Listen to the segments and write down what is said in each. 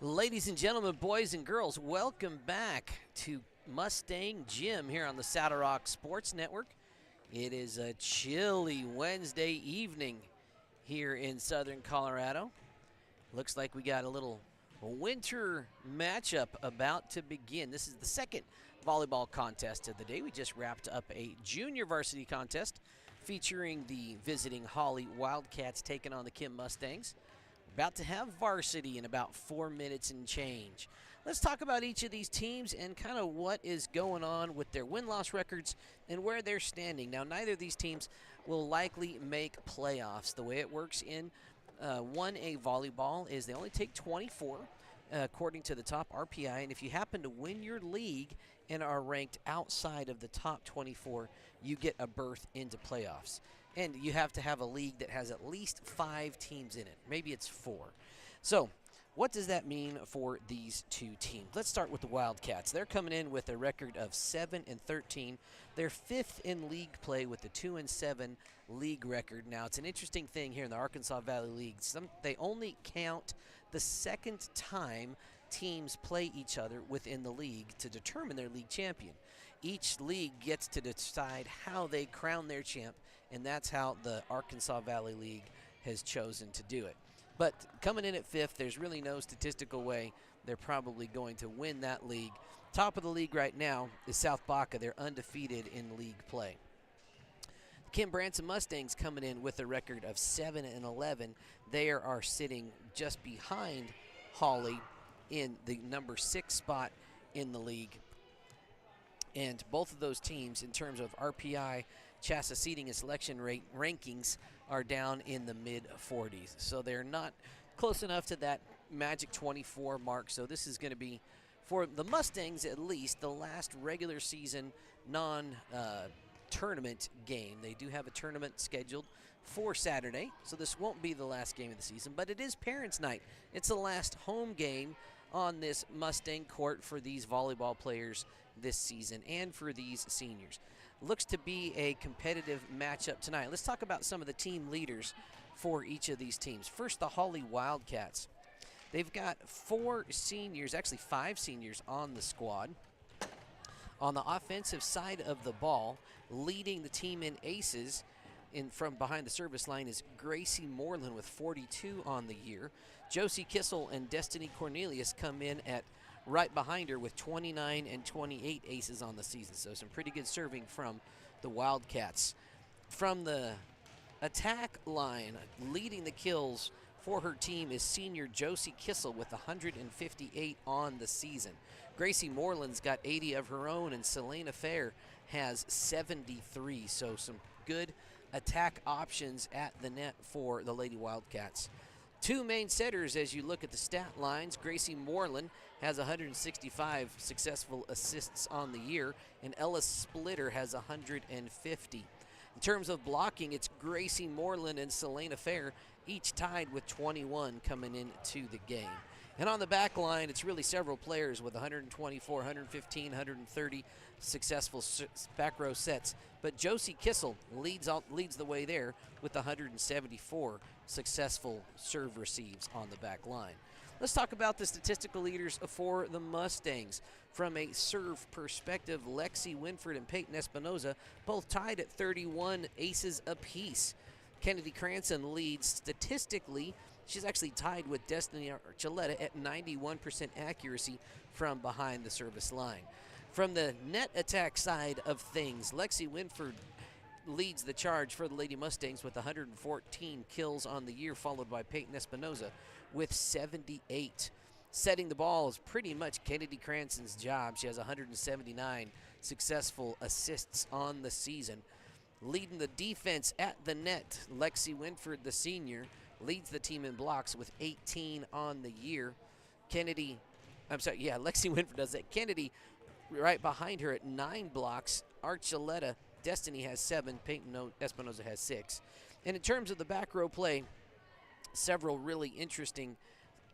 Ladies and gentlemen, boys and girls, welcome back to Mustang Gym here on the Saddle Rock Sports Network. It is a chilly Wednesday evening here in southern Colorado. Looks like we got a little winter matchup about to begin. This is the second volleyball contest of the day. We just wrapped up a junior varsity contest featuring the visiting Holly Wildcats taking on the Kim Mustangs. About to have varsity in about 4 minutes and change. Let's talk about each of these teams and kind of what is going on with their win-loss records and where they're standing. Now, neither of these teams will likely make playoffs. The way it works in 1A volleyball is they only take 24 according to the top RPI, and if you happen to win your league and are ranked outside of the top 24, you get a berth into playoffs. And you have to have a league that has at least 5 teams in it. Maybe it's 4. So what does that mean for these two teams? Let's start with the Wildcats. They're coming in with a record of 7-13. They're 5th in league play with the 2-7 league record. Now, it's an interesting thing here in the Arkansas Valley League. They only count the second time teams play each other within the league to determine their league champion. Each league gets to decide how they crown their champ, and that's how the Arkansas Valley League has chosen to do it. But coming in at 5th, there's really no statistical way they're probably going to win that league. Top of the league right now is South Baca. They're undefeated in league play. The Kim Branson Mustangs coming in with a record of 7-11. They are sitting just behind Holly in the number 6 spot in the league. And both of those teams, in terms of RPI, CHSAA seating and selection rate rankings, are down in the mid-40s. So they're not close enough to that magic 24 mark. So this is going to be, for the Mustangs at least, the last regular season non-tournament game. They do have a tournament scheduled for Saturday, so this won't be the last game of the season, but it is Parents' Night. It's the last home game on this Mustang court for these volleyball players this season and for these seniors. Looks to be a competitive matchup tonight. Let's talk about some of the team leaders for each of these teams. First, the Holly Wildcats. They've got 4 seniors, actually 5 seniors on the squad. On the offensive side of the ball, leading the team in aces from behind the service line is Gracie Moreland with 42 on the year. Josie Kissel and Destiny Cornelius come in at right behind her with 29 and 28 aces on the season. So some pretty good serving from the Wildcats. From the attack line, leading the kills for her team is senior Josie Kissel with 158 on the season. Gracie Moreland's got 80 of her own, and Selena Fair has 73. So some good attack options at the net for the Lady Wildcats. 2 main setters as you look at the stat lines. Gracie Moreland has 165 successful assists on the year, and Ellis Splitter has 150. In terms of blocking, it's Gracie Moreland and Selena Fair, each tied with 21 coming into the game. And on the back line, it's really several players with 124, 115, 130 successful back row sets. But Josie Kissel leads the way there with 174 successful serve receives on the back line. Let's talk about the statistical leaders for the Mustangs. From a serve perspective, Lexi Winford and Peyton Espinoza both tied at 31 aces apiece. Kennedy Cranston leads statistically. She's actually tied with Destiny Archuleta at 91% accuracy from behind the service line. From the net attack side of things, Lexi Winford leads the charge for the Lady Mustangs with 114 kills on the year, followed by Peyton Espinoza with 78. Setting the ball is pretty much Kennedy Cranston's job. She has 179 successful assists on the season. Leading the defense at the net, Lexi Winford, the senior, leads the team in blocks with 18 on the year. Lexi Winford does that. Kennedy right behind her at 9 blocks. Archuleta, Destiny has 7. Peyton Espinoza has 6. And in terms of the back row play, several really interesting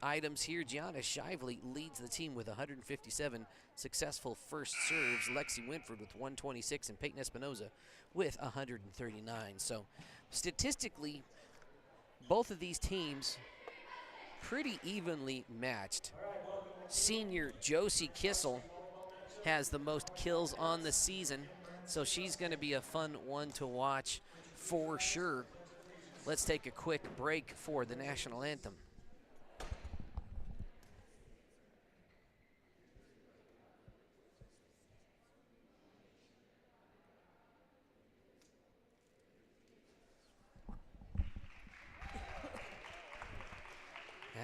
items here. Gianna Shively leads the team with 157 successful first serves. Lexi Winford with 126 and Peyton Espinoza with 139. So statistically, both of these teams pretty evenly matched. Senior Josie Kissel has the most kills on the season, so she's going to be a fun one to watch for sure. Let's take a quick break for the national anthem.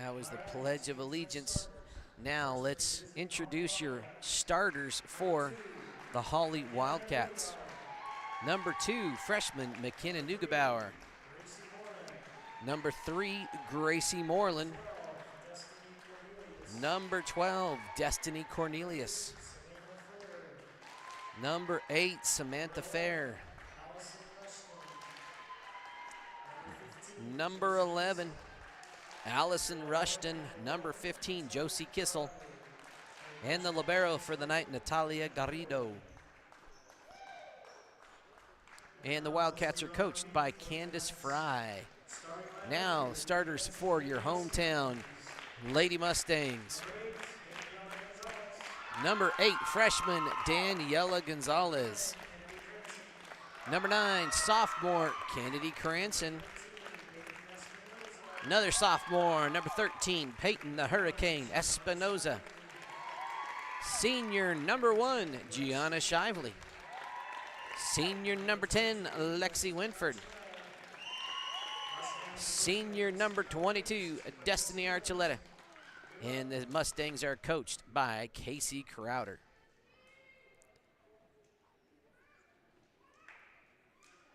That was the Pledge of Allegiance. Now let's introduce your starters for the Holly Wildcats. Number 2, freshman McKenna Neugebauer. Number 3, Gracie Moreland. Number 12, Destiny Cornelius. Number 8, Samantha Fair. Number 11, Allison Rushton. Number 15, Josie Kissel. And the libero for the night, Natalia Garrido. And the Wildcats are coached by Candace Fry. Now, starters for your hometown Lady Mustangs. Number 8, freshman Daniela Gonzalez. Number 9, sophomore Kennedy Cranston. Another sophomore, number 13, Peyton the Hurricane Espinoza. Senior number 1, Gianna Shively. Senior number 10, Lexi Winford. Senior number 22, Destiny Archuleta. And the Mustangs are coached by Casey Crowder.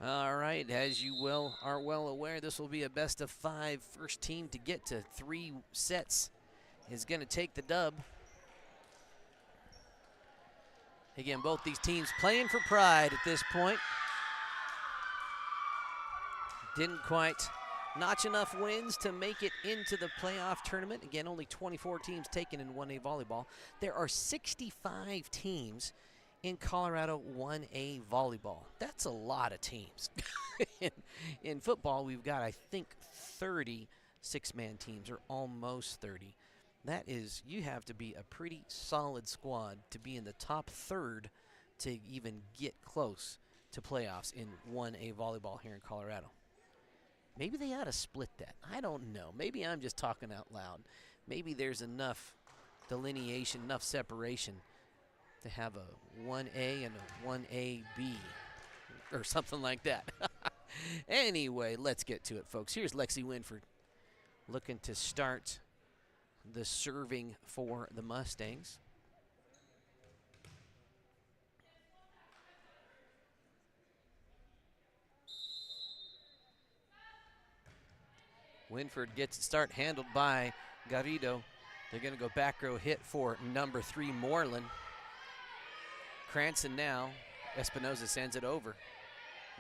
All right, as you are well aware, this will be a best of 5. First team to get to 3 sets is going to take the dub. Again, both these teams playing for pride at this point. Didn't quite notch enough wins to make it into the playoff tournament. Again, only 24 teams taken in 1A volleyball. There are 65 teams in Colorado 1A volleyball. That's a lot of teams. in football, we've got, I think, 30 six-man teams, or almost 30. That is, you have to be a pretty solid squad to be in the top third to even get close to playoffs in 1A volleyball here in Colorado. Maybe they ought to split that. I don't know. Maybe I'm just talking out loud. Maybe there's enough delineation, enough separation to have a 1A and a 1AB or something like that. Anyway, let's get to it, folks. Here's Lexi Winford looking to start the serving for the Mustangs. Winford gets a start, handled by Garrido. They're going to go back row hit for number 3, Moreland. Cranston now. Espinoza sends it over.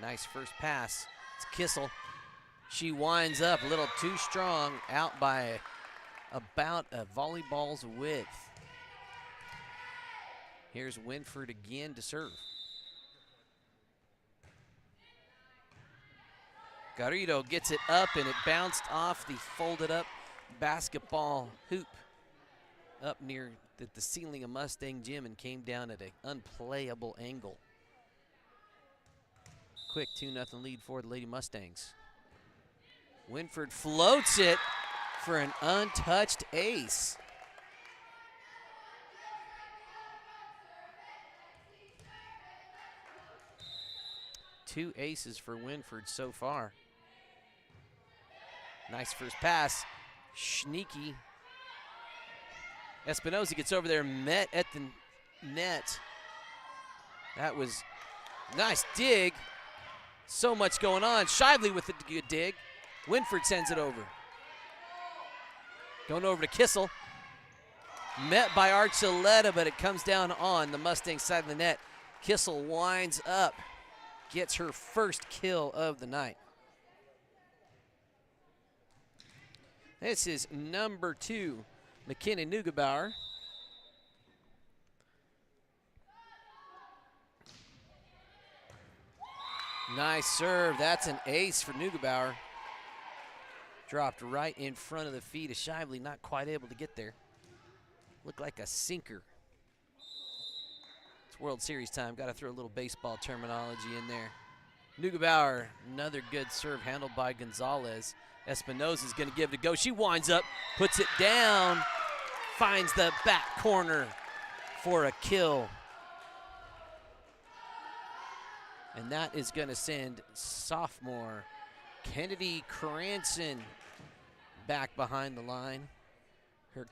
Nice first pass. It's Kissel. She winds up a little too strong, out by about a volleyball's width. Here's Winford again to serve. Garrido gets it up, and it bounced off the folded up basketball hoop up near the ceiling of Mustang Gym and came down at an unplayable angle. Quick 2-0 lead for the Lady Mustangs. Winford floats it for an untouched ace. Two aces for Winford so far. Nice first pass. Sneaky. Espinoza gets over there, met at the net. That was nice dig. So much going on. Shively with the good dig. Winford sends it over. Going over to Kissel. Met by Archuleta, but it comes down on the Mustang side of the net. Kissel winds up. Gets her first kill of the night. This is number 2, McKenna Neugebauer. Nice serve. That's an ace for Neugebauer. Dropped right in front of the feet of Shively, not quite able to get there. Looked like a sinker. It's World Series time. Got to throw a little baseball terminology in there. Neugebauer, another good serve handled by Gonzalez. Espinosa's going to give it a go. She winds up, puts it down, finds the back corner for a kill. And that is going to send sophomore Kennedy Cranston back behind the line. Her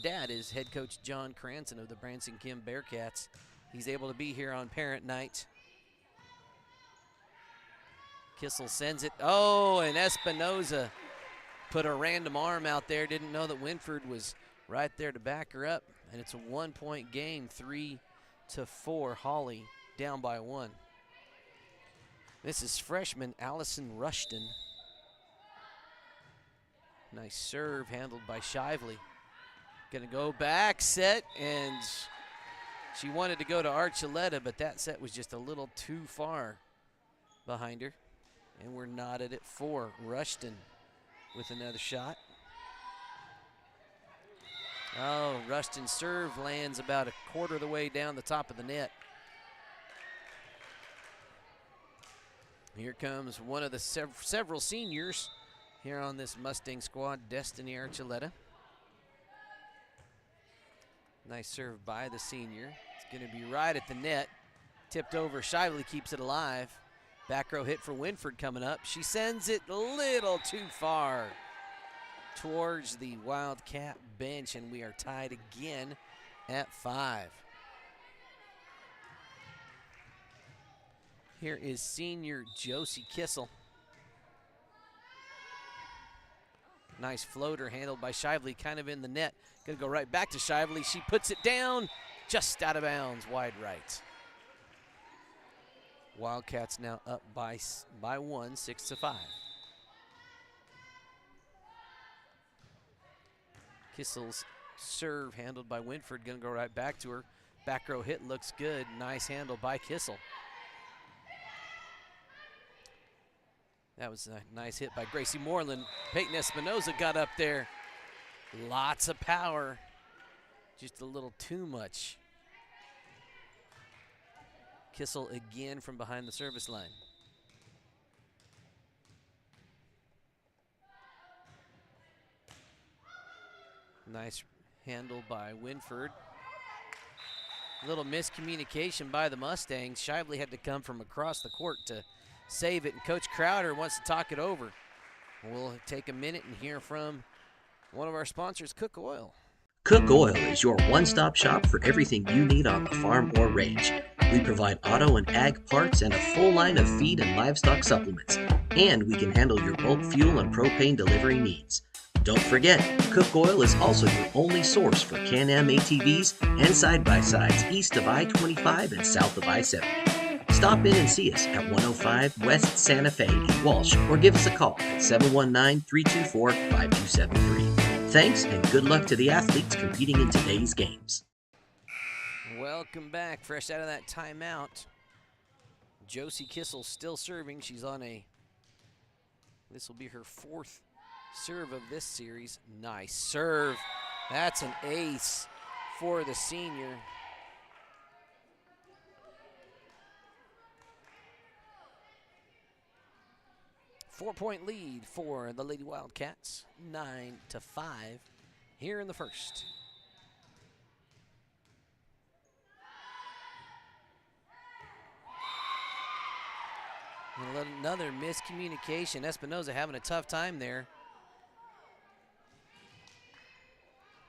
dad is head coach John Cranston of the Branson Kim Bearcats. He's able to be here on parent night. Kissel sends it. Oh, and Espinosa put a random arm out there. Didn't know that Winford was right there to back her up. And it's a 1-point game, 3-4. Holly down by 1. This is freshman Allison Rushton. Nice serve handled by Shively. Gonna go back, set, and she wanted to go to Archuleta, but that set was just a little too far behind her. And we're knotted at 4. Rushton with another shot. Oh, Rushton's serve lands about a quarter of the way down the top of the net. Here comes one of the several seniors here on this Mustang squad, Destiny Archuleta. Nice serve by the senior. It's going to be right at the net. Tipped over. Shively keeps it alive. Back row hit for Winford coming up. She sends it a little too far towards the Wildcat bench, and we are tied again at 5. Here is senior Josie Kissel. Nice floater handled by Shively, kind of in the net. Gonna go right back to Shively. She puts it down, just out of bounds, wide right. Wildcats now up by 1, 6-5. Kissel's serve handled by Winford, gonna go right back to her. Back row hit looks good. Nice handle by Kissel. That was a nice hit by Gracie Moreland. Peyton Espinosa got up there. Lots of power, just a little too much. Kissel again from behind the service line. Nice handle by Winford. Little miscommunication by the Mustangs. Shively had to come from across the court to save it, and Coach Crowder wants to talk it over. We'll take a minute and hear from one of our sponsors, Cook Oil. Cook Oil is your one-stop shop for everything you need on the farm or range. We provide auto and ag parts and a full line of feed and livestock supplements. And we can handle your bulk fuel and propane delivery needs. Don't forget, Cook Oil is also your only source for Can-Am ATVs and side-by-sides east of I-25 and south of I-70. Stop in and see us at 105 West Santa Fe in Walsh, or give us a call at 719-324-5273. Thanks, and good luck to the athletes competing in today's games. Welcome back. Fresh out of that timeout. Josie Kissel still serving. She's on this will be her 4th serve of this series. Nice serve. That's an ace for the senior. Four-point lead for the Lady Wildcats, 9-5 here in the first. And another miscommunication. Espinosa having a tough time there.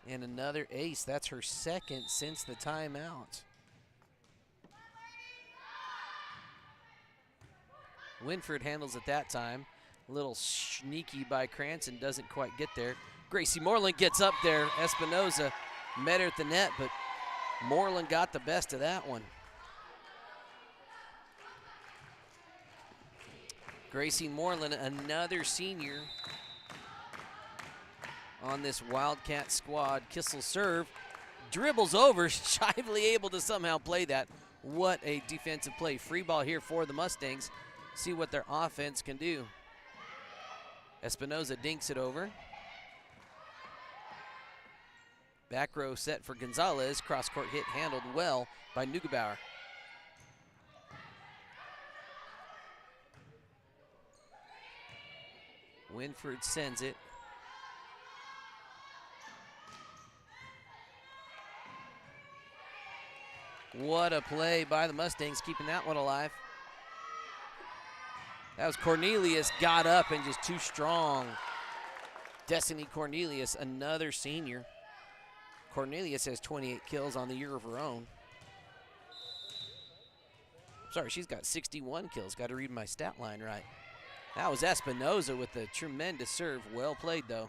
And another ace. That's her 2nd since the timeout. Winford handles it that time. A little sneaky by Cranston, doesn't quite get there. Gracie Moreland gets up there. Espinosa met her at the net, but Moreland got the best of that one. Gracie Moreland, another senior on this Wildcat squad. Kissel serve, dribbles over, Shively able to somehow play that. What a defensive play. Free ball here for the Mustangs. See what their offense can do. Espinoza dinks it over. Back row set for Gonzalez. Cross-court hit handled well by Neugebauer. Winford sends it. What a play by the Mustangs, keeping that one alive. That was Cornelius, got up and just too strong. Destiny Cornelius, another senior. Cornelius has 28 kills on the year of her own. Sorry, she's got 61 kills. Got to read my stat line right. That was Espinoza with a tremendous serve. Well played, though.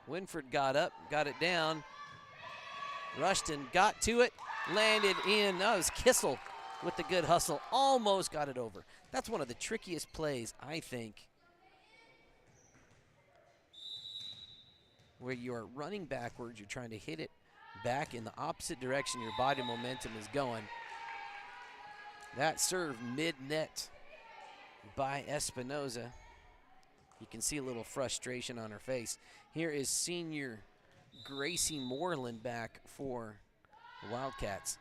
Winford got up, got it down. Rushton got to it, landed in. That was Kissel with the good hustle. Almost got it over. That's one of the trickiest plays, I think, where you are running backwards. You're trying to hit it back in the opposite direction your body momentum is going. That serve mid-net by Espinoza. You can see a little frustration on her face. Here is senior Gracie Moreland back for the Wildcats.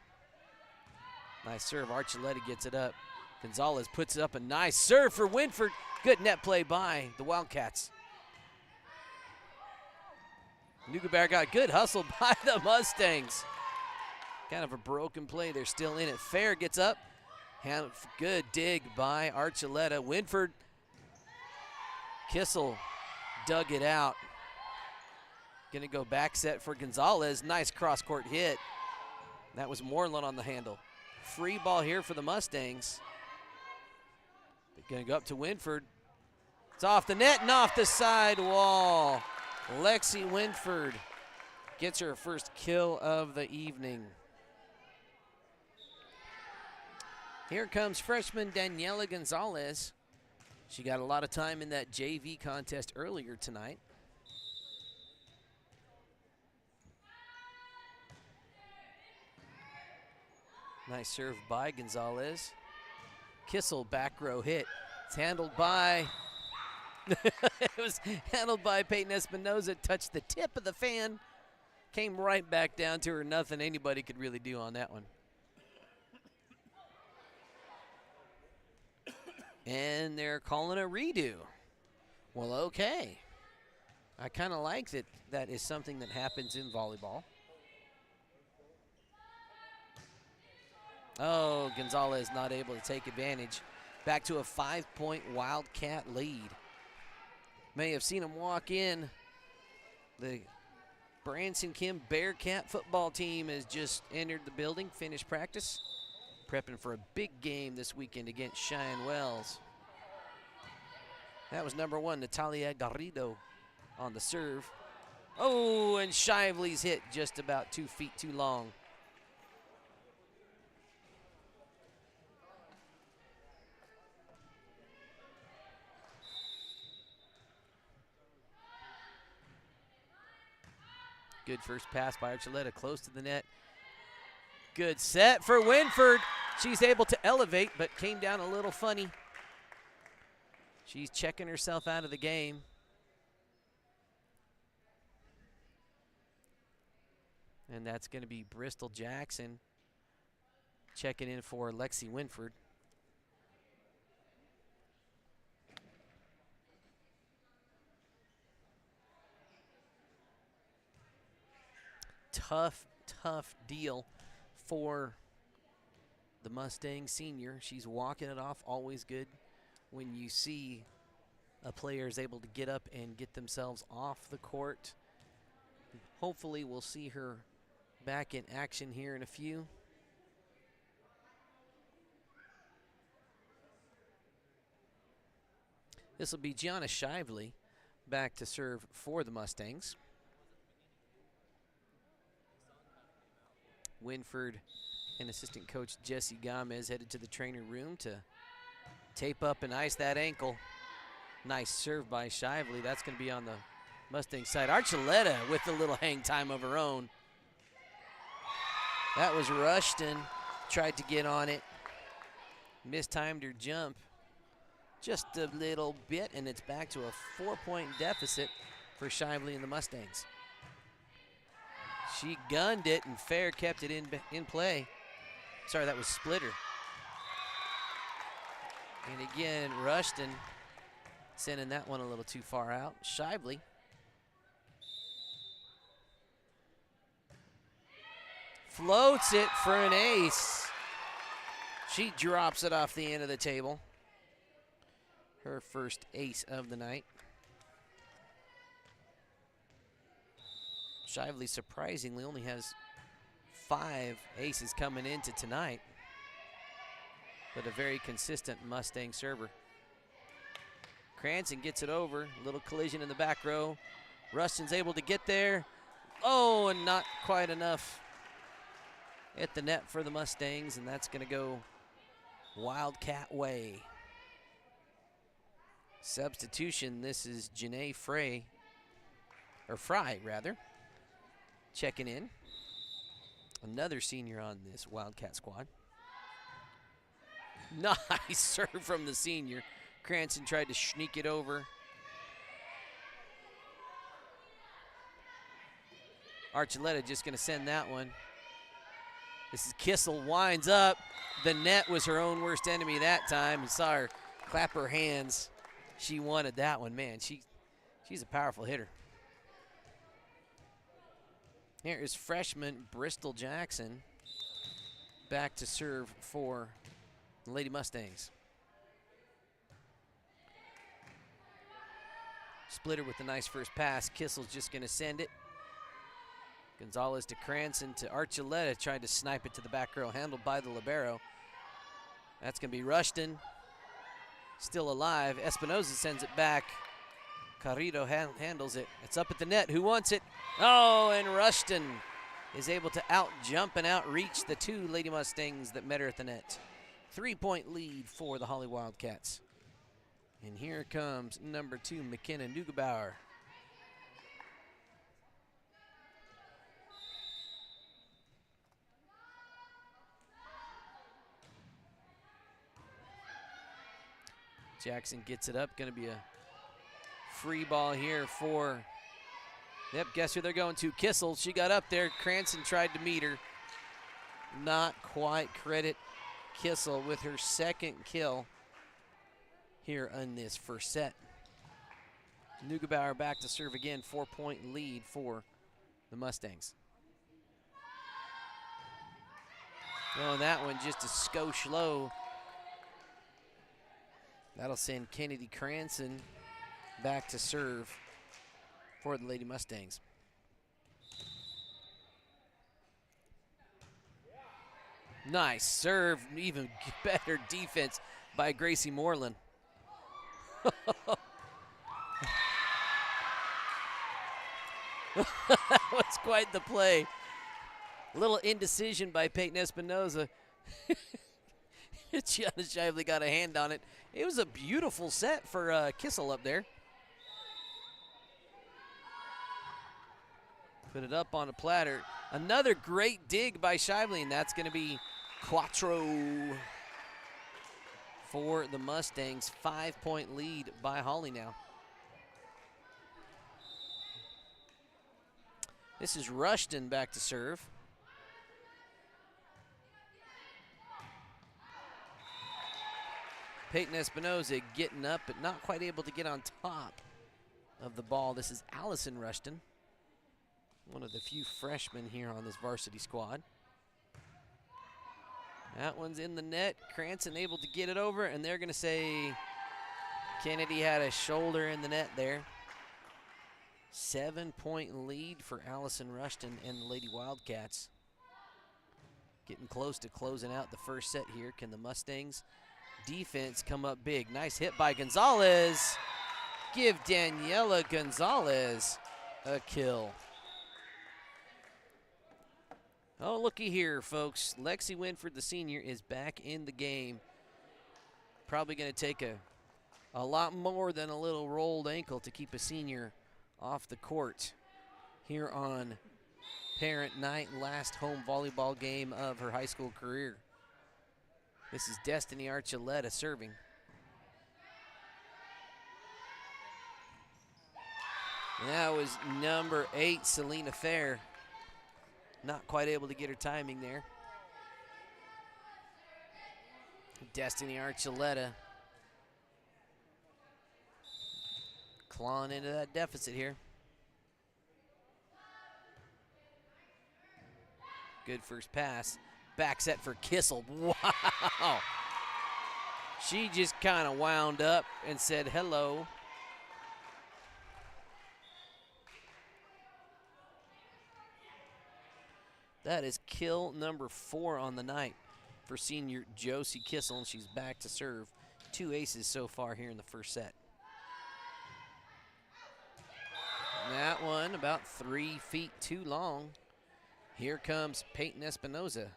Nice serve. Archuleta gets it up. Gonzalez puts up a nice serve for Winford. Good net play by the Wildcats. Neugebauer got good hustle by the Mustangs. Kind of a broken play. They're still in it. Fair gets up. Good dig by Archuleta. Winford. Kissel dug it out. Gonna go back set for Gonzalez. Nice cross-court hit. That was Moreland on the handle. Free ball here for the Mustangs. They're gonna go up to Winford. It's off the net and off the side wall. Lexi Winford gets her first kill of the evening. Here comes freshman Daniela Gonzalez. She got a lot of time in that JV contest earlier tonight. Nice serve by Gonzalez. Kissel back row hit. It's handled by it was handled by Peyton Espinoza. Touched the tip of the fan. Came right back down to her. Nothing anybody could really do on that one. And they're calling a redo. Well, okay. I kind of like that. That is something that happens in volleyball. Oh, Gonzalez not able to take advantage. Back to a 5-point Wildcat lead. May have seen him walk in. The Branson Kim Bearcat football team has just entered the building, finished practice, prepping for a big game this weekend against Cheyenne Wells. That was number 1, Natalia Garrido on the serve. Oh, and Shively's hit just about 2 feet too long. Good first pass by Archuleta, close to the net. Good set for Winford. She's able to elevate, but came down a little funny. She's checking herself out of the game. And that's going to be Bristol Jackson checking in for Lexi Winford. Tough deal for the Mustang senior. She's walking it off, always good when you see a player is able to get up and get themselves off the court. Hopefully we'll see her back in action here in a few. This will be Gianna Shively back to serve for the Mustangs. Winford and assistant coach Jesse Gomez headed to the trainer room to tape up and ice that ankle. Nice serve by Shively. That's going to be on the Mustang side. Archuleta with a little hang time of her own. That was Rushton. Tried to get on it. Mistimed her jump just a little bit, and it's back to a 4-point deficit for Shively and the Mustangs. She gunned it, and Fair kept it in play. Sorry, that was Splitter. And again, Rushton sending that one a little too far out. Shively floats it for an ace. She drops it off the end of the table. Her first ace of the night. Shively surprisingly only has 5 aces coming into tonight, but a very consistent Mustang server. Cranston gets it over, little collision in the back row. Rushton's able to get there. Oh, and not quite enough at the net for the Mustangs, and that's gonna go Wildcat way. Substitution, this is Janae Fry, checking in. Another senior on this Wildcat squad. Nice serve from the senior. Cranston tried to sneak it over. Archuleta just going to send that one. This is Kissel, winds up. The net was her own worst enemy that time. You saw her clap her hands. She wanted that one. Man, she's a powerful hitter. Here is freshman Bristol Jackson back to serve for the Lady Mustangs. Splitter with the nice first pass. Kissel's just going to send it. Gonzalez to Cranston to Archuleta, tried to snipe it to the back row, handled by the libero. That's going to be Rushton, still alive. Espinoza sends it back. Carrito handles it. It's up at the net. Who wants it? Oh, and Rushton is able to out-jump and out-reach the 2 Lady Mustangs that met her at the net. 3-point lead for the Holly Wildcats. And here comes number 2, McKenna Neugebauer. Jackson gets it up. Going to be a free ball here for, yep, guess who they're going to? Kissel. She got up there. Cranston tried to meet her. Not quite. Credit Kissel with her second kill here in this first set. Neugebauer back to serve again. 4-point lead for the Mustangs. Oh, that one just a skosh low. That'll send Kennedy Cranston back to serve for the Lady Mustangs. Nice serve, even better defense by Gracie Moreland. That was quite the play. A little indecision by Peyton Espinoza. Gianna Shively got a hand on it. It was a beautiful set for Kissel up there. Put it up on a platter. Another great dig by Shively, and that's going to be Quattro for the Mustangs. 5-point lead by Holly now. This is Rushton back to serve. Peyton Espinoza getting up, but not quite able to get on top of the ball. This is Allison Rushton, one of the few freshmen here on this varsity squad. That one's in the net. Cranston able to get it over, and they're going to say Kennedy had a shoulder in the net there. 7-point lead for Allison Rushton and the Lady Wildcats. Getting close to closing out the first set here. Can the Mustangs defense come up big? Nice hit by Gonzalez. Give Daniela Gonzalez a kill. Oh, looky here, folks. Lexi Winford, the senior, is back in the game. Probably going to take a lot more than a little rolled ankle to keep a senior off the court here on parent night, last home volleyball game of her high school career. This is Destiny Archuleta serving. And that was number 8, Selena Fair. Not quite able to get her timing there. Destiny Archuleta clawing into that deficit here. Good first pass. Back set for Kissel. Wow. She just kind of wound up and said hello. That is kill number 4 on the night for senior Josie Kissel, and she's back to serve. 2 aces so far here in the first set. And that one about 3 feet too long. Here comes Peyton Espinoza.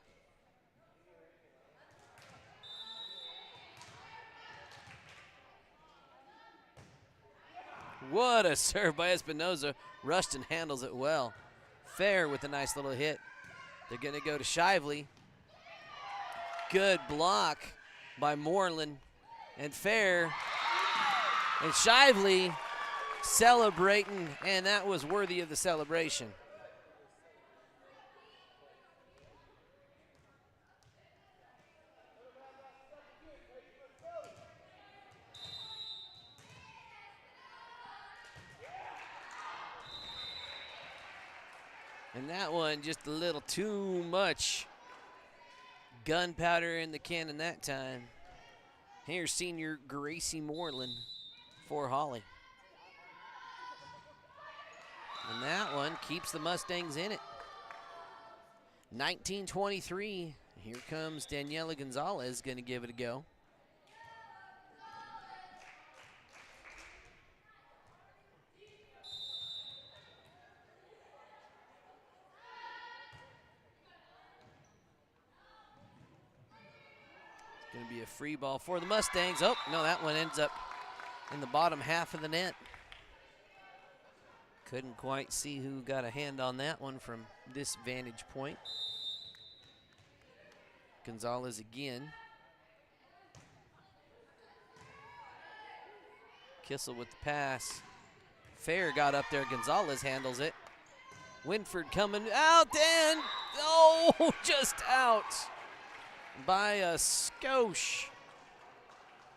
What a serve by Espinoza. Rushton handles it well. Fair with a nice little hit. They're going to go to Shively. Good block by Moreland and Fair. And Shively celebrating, and that was worthy of the celebration. And that one, just a little too much gunpowder in the cannon that time. Here's senior Gracie Moreland for Holly. And that one keeps the Mustangs in it. 19-23. Here comes Daniela Gonzalez, going to give it a go. Going to be a free ball for the Mustangs. Oh, no, that one ends up in the bottom half of the net. Couldn't quite see who got a hand on that one from this vantage point. Gonzalez again. Kissel with the pass. Fair got up there. Gonzalez handles it. Winford coming out and, oh, just out by a skosh.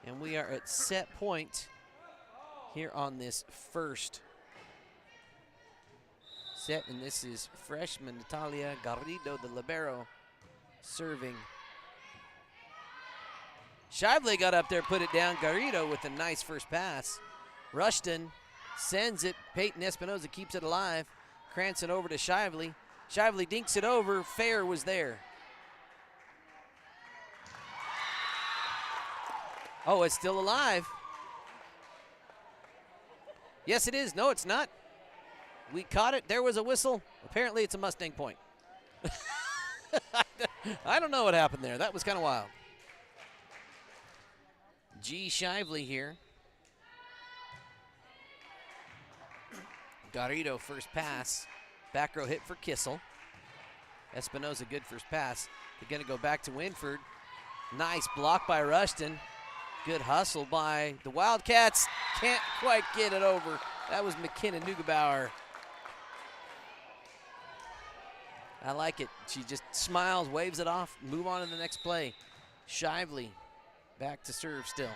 And we are at set point here on this first set, and this is freshman Natalia Garrido, the libero, serving. Shively got up there, put it down. Garrido with a nice first pass. Rushton sends it. Peyton Espinoza keeps it alive. Cranston over to Shively. Shively dinks it over. Fair was there. Oh, it's still alive. Yes, it is. No, it's not. We caught it. There was a whistle. Apparently, it's a Mustang point. I don't know what happened there. That was kind of wild. G. Shively here. Garrido, first pass. Back row hit for Kissel. Espinoza, good first pass. They're going to go back to Winford. Nice block by Rushton. Good hustle by the Wildcats. Can't quite get it over. That was McKinnon Neugebauer. I like it. She just smiles, waves it off, move on to the next play. Shively back to serve still.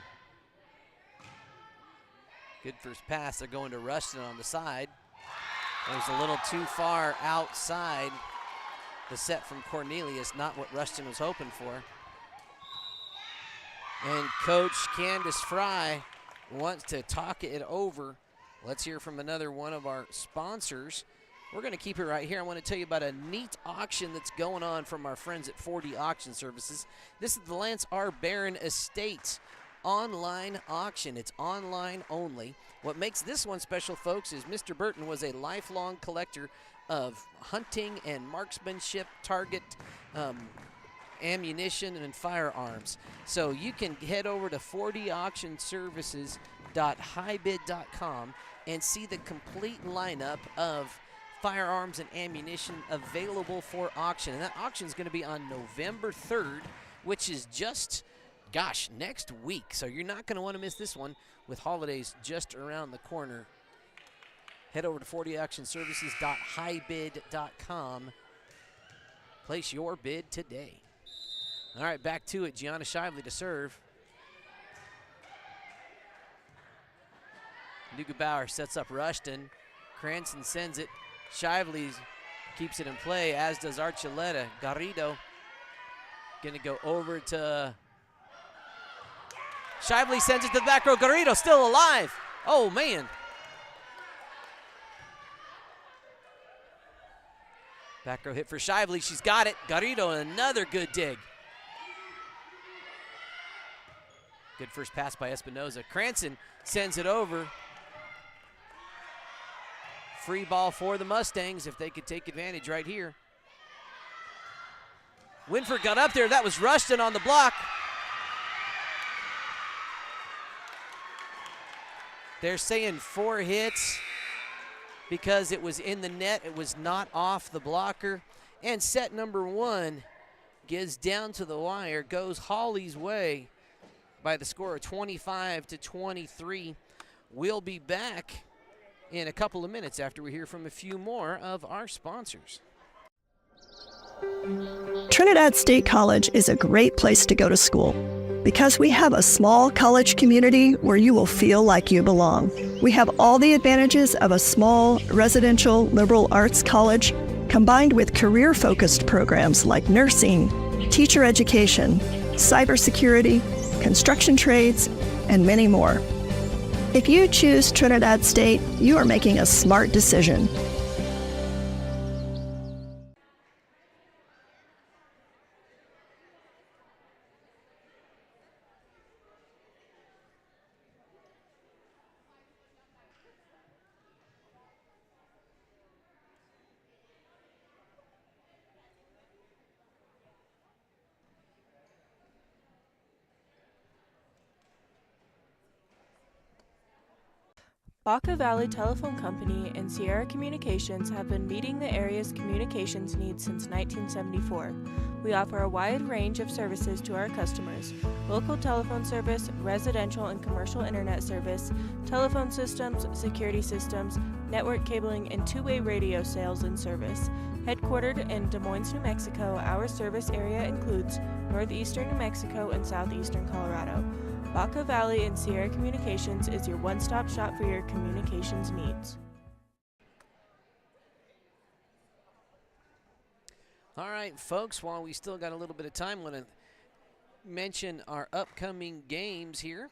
Good first pass. They're going to Rushton on the side. It was a little too far outside the set from Cornelius, not what Rushton was hoping for. And Coach Candace Fry wants to talk it over. Let's hear from another one of our sponsors. We're going to keep it right here. I want to tell you about a neat auction that's going on from our friends at 4D Auction Services. This is the Lance R. Barron Estate online auction. It's online only. What makes this one special, folks, is Mr. Burton was a lifelong collector of hunting and marksmanship, target ammunition, and firearms. So you can head over to 4dauctionservices.hibid.com and see the complete lineup of firearms and ammunition available for auction. And that auction is going to be on November 3rd, which is just gosh, next week. So you're not going to want to miss this one with holidays just around the corner. Head over to 40actionservices.highbid.com. Place your bid today. All right, back to it. Gianna Shively to serve. Neugebauer sets up Rushton. Cranston sends it. Shively keeps it in play, as does Archuleta. Garrido going to go over to Shively, sends it to the back row. Garrido still alive. Oh, man. Back row hit for Shively. She's got it. Garrido, another good dig. Good first pass by Espinoza. Cranston sends it over. Free ball for the Mustangs if they could take advantage right here. Winford got up there. That was Rushton on the block. They're saying 4 hits because it was in the net. It was not off the blocker. And set number 1 gets down to the wire, goes Hawley's way by the score of 25-23. We'll be back in a couple of minutes after we hear from a few more of our sponsors. Trinidad State College is a great place to go to school because we have a small college community where you will feel like you belong. We have all the advantages of a small residential liberal arts college combined with career-focused programs like nursing, teacher education, cybersecurity, construction trades, and many more. If you choose Trinidad State, you are making a smart decision. Baca Valley Telephone Company and Sierra Communications have been meeting the area's communications needs since 1974. We offer a wide range of services to our customers: local telephone service, residential and commercial internet service, telephone systems, security systems, network cabling, and two-way radio sales and service. Headquartered in Des Moines, New Mexico, our service area includes northeastern New Mexico and southeastern Colorado. Baca Valley and Sierra Communications is your one-stop shop for your communications needs. All right, folks, while we still got a little bit of time, I want to mention our upcoming games here.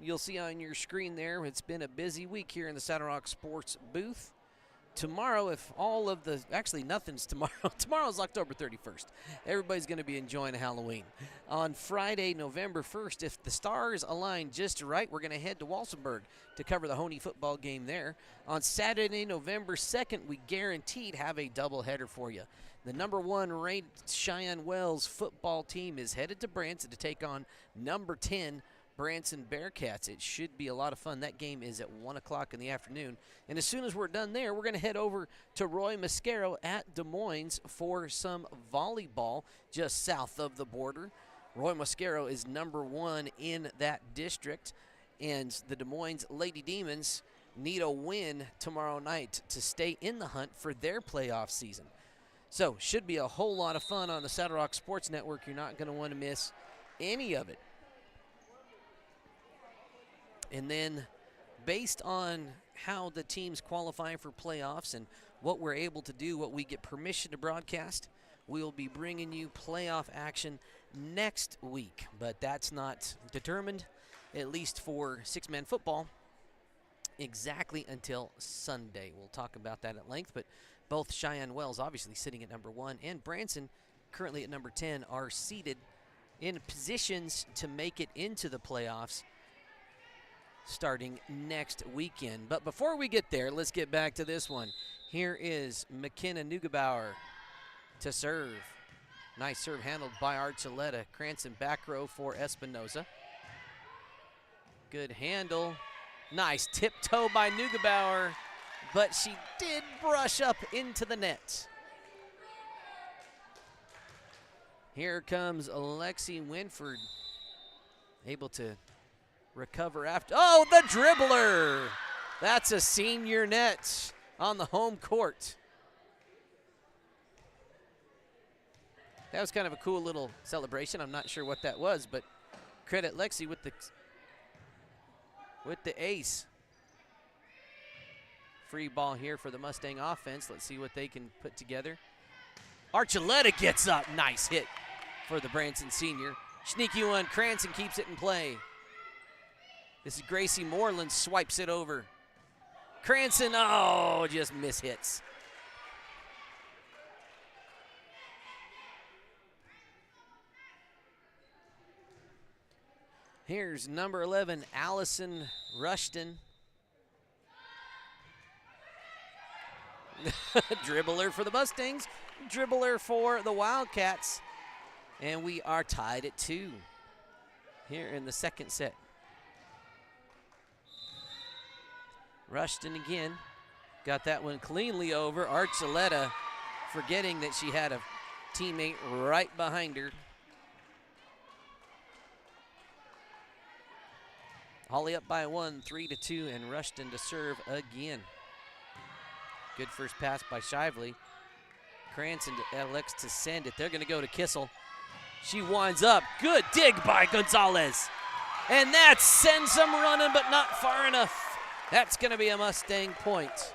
You'll see on your screen there, it's been a busy week here in the Saddle Rock Sports booth. Tomorrow, if all of the, actually nothing's tomorrow. Tomorrow's October 31st. Everybody's going to be enjoying Halloween. On Friday, November 1st, if the stars align just right, we're going to head to Walsenburg to cover the Honey football game there. On Saturday, November 2nd, we guaranteed have a doubleheader for you. The number 1 ranked Cheyenne Wells football team is headed to Branson to take on number 10 Branson Bearcats. It should be a lot of fun. That game is at 1 o'clock in the afternoon. And as soon as we're done there, we're going to head over to Roy Mascaro at Des Moines for some volleyball just south of the border. Roy Mascaro is number 1 in that district, and the Des Moines Lady Demons need a win tomorrow night to stay in the hunt for their playoff season. So should be a whole lot of fun on the Saddle Rock Sports Network. You're not going to want to miss any of it. And then based on how the teams qualify for playoffs and what we're able to do, what we get permission to broadcast, we'll be bringing you playoff action next week. But that's not determined, at least for six-man football, exactly until Sunday. We'll talk about that at length. But both Cheyenne Wells, obviously sitting at number 1, and Branson, currently at number 10, are seated in positions to make it into the playoffs starting next weekend. But before we get there, let's get back to this one. Here is McKenna Neugebauer to serve. Nice serve handled by Archuleta. Cranston back row for Espinoza. Good handle. Nice tiptoe by Neugebauer, but she did brush up into the net. Here comes Alexi Winford able to recover after. Oh, the dribbler! That's a senior net on the home court. That was kind of a cool little celebration. I'm not sure what that was, but credit Lexi with the ace. Free ball here for the Mustang offense. Let's see what they can put together. Archuleta gets up. Nice hit for the Branson senior. Sneaky one. Cranston keeps it in play. This is Gracie Moreland, swipes it over. Cranston, oh, just mishits. Here's number 11, Allison Rushton. Dribbler for the Mustangs, dribbler for the Wildcats. And we are tied at 2 here in the second set. Rushton again, got that one cleanly over. Archuleta forgetting that she had a teammate right behind her. Holly up by 1, 3-2, and Rushton to serve again. Good first pass by Shively. Cranston to Alex to send it. They're going to go to Kissel. She winds up. Good dig by Gonzalez. And that sends them running, but not far enough. That's going to be a Mustang point.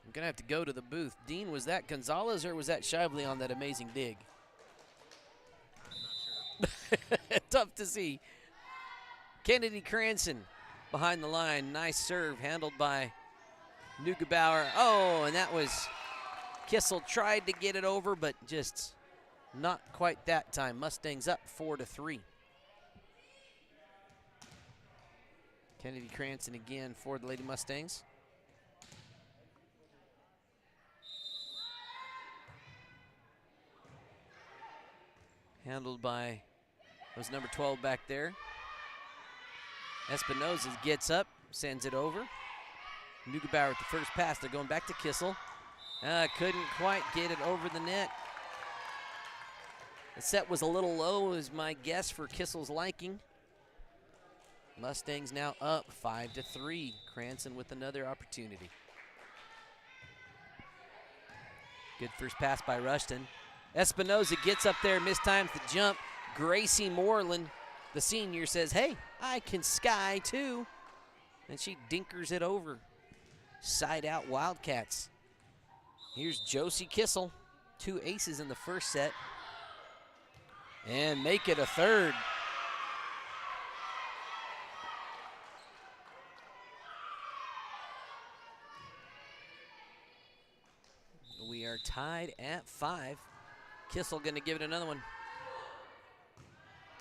I'm going to have to go to the booth. Dean, was that Gonzalez or was that Shively on that amazing dig? Tough to see. Kennedy Cranston behind the line. Nice serve handled by Neugebauer. Oh, and that was Kissel tried to get it over, but just not quite that time. Mustangs up 4-3. Kennedy Cranston again for the Lady Mustangs. Handled by, was number 12 back there. Espinoza gets up, sends it over. Neugebauer with the first pass. They're going back to Kissel. Couldn't quite get it over the net. The set was a little low, is my guess, for Kissel's liking. Mustangs now up 5-3. Cranston with another opportunity. Good first pass by Rushton. Espinoza gets up there, mistimes the jump. Gracie Moreland, the senior, says, hey, I can sky too. And she dinkers it over. Side out Wildcats. Here's Josie Kissel. 2 aces in the first set. And make it a third. We are tied at 5. Kissel going to give it another one.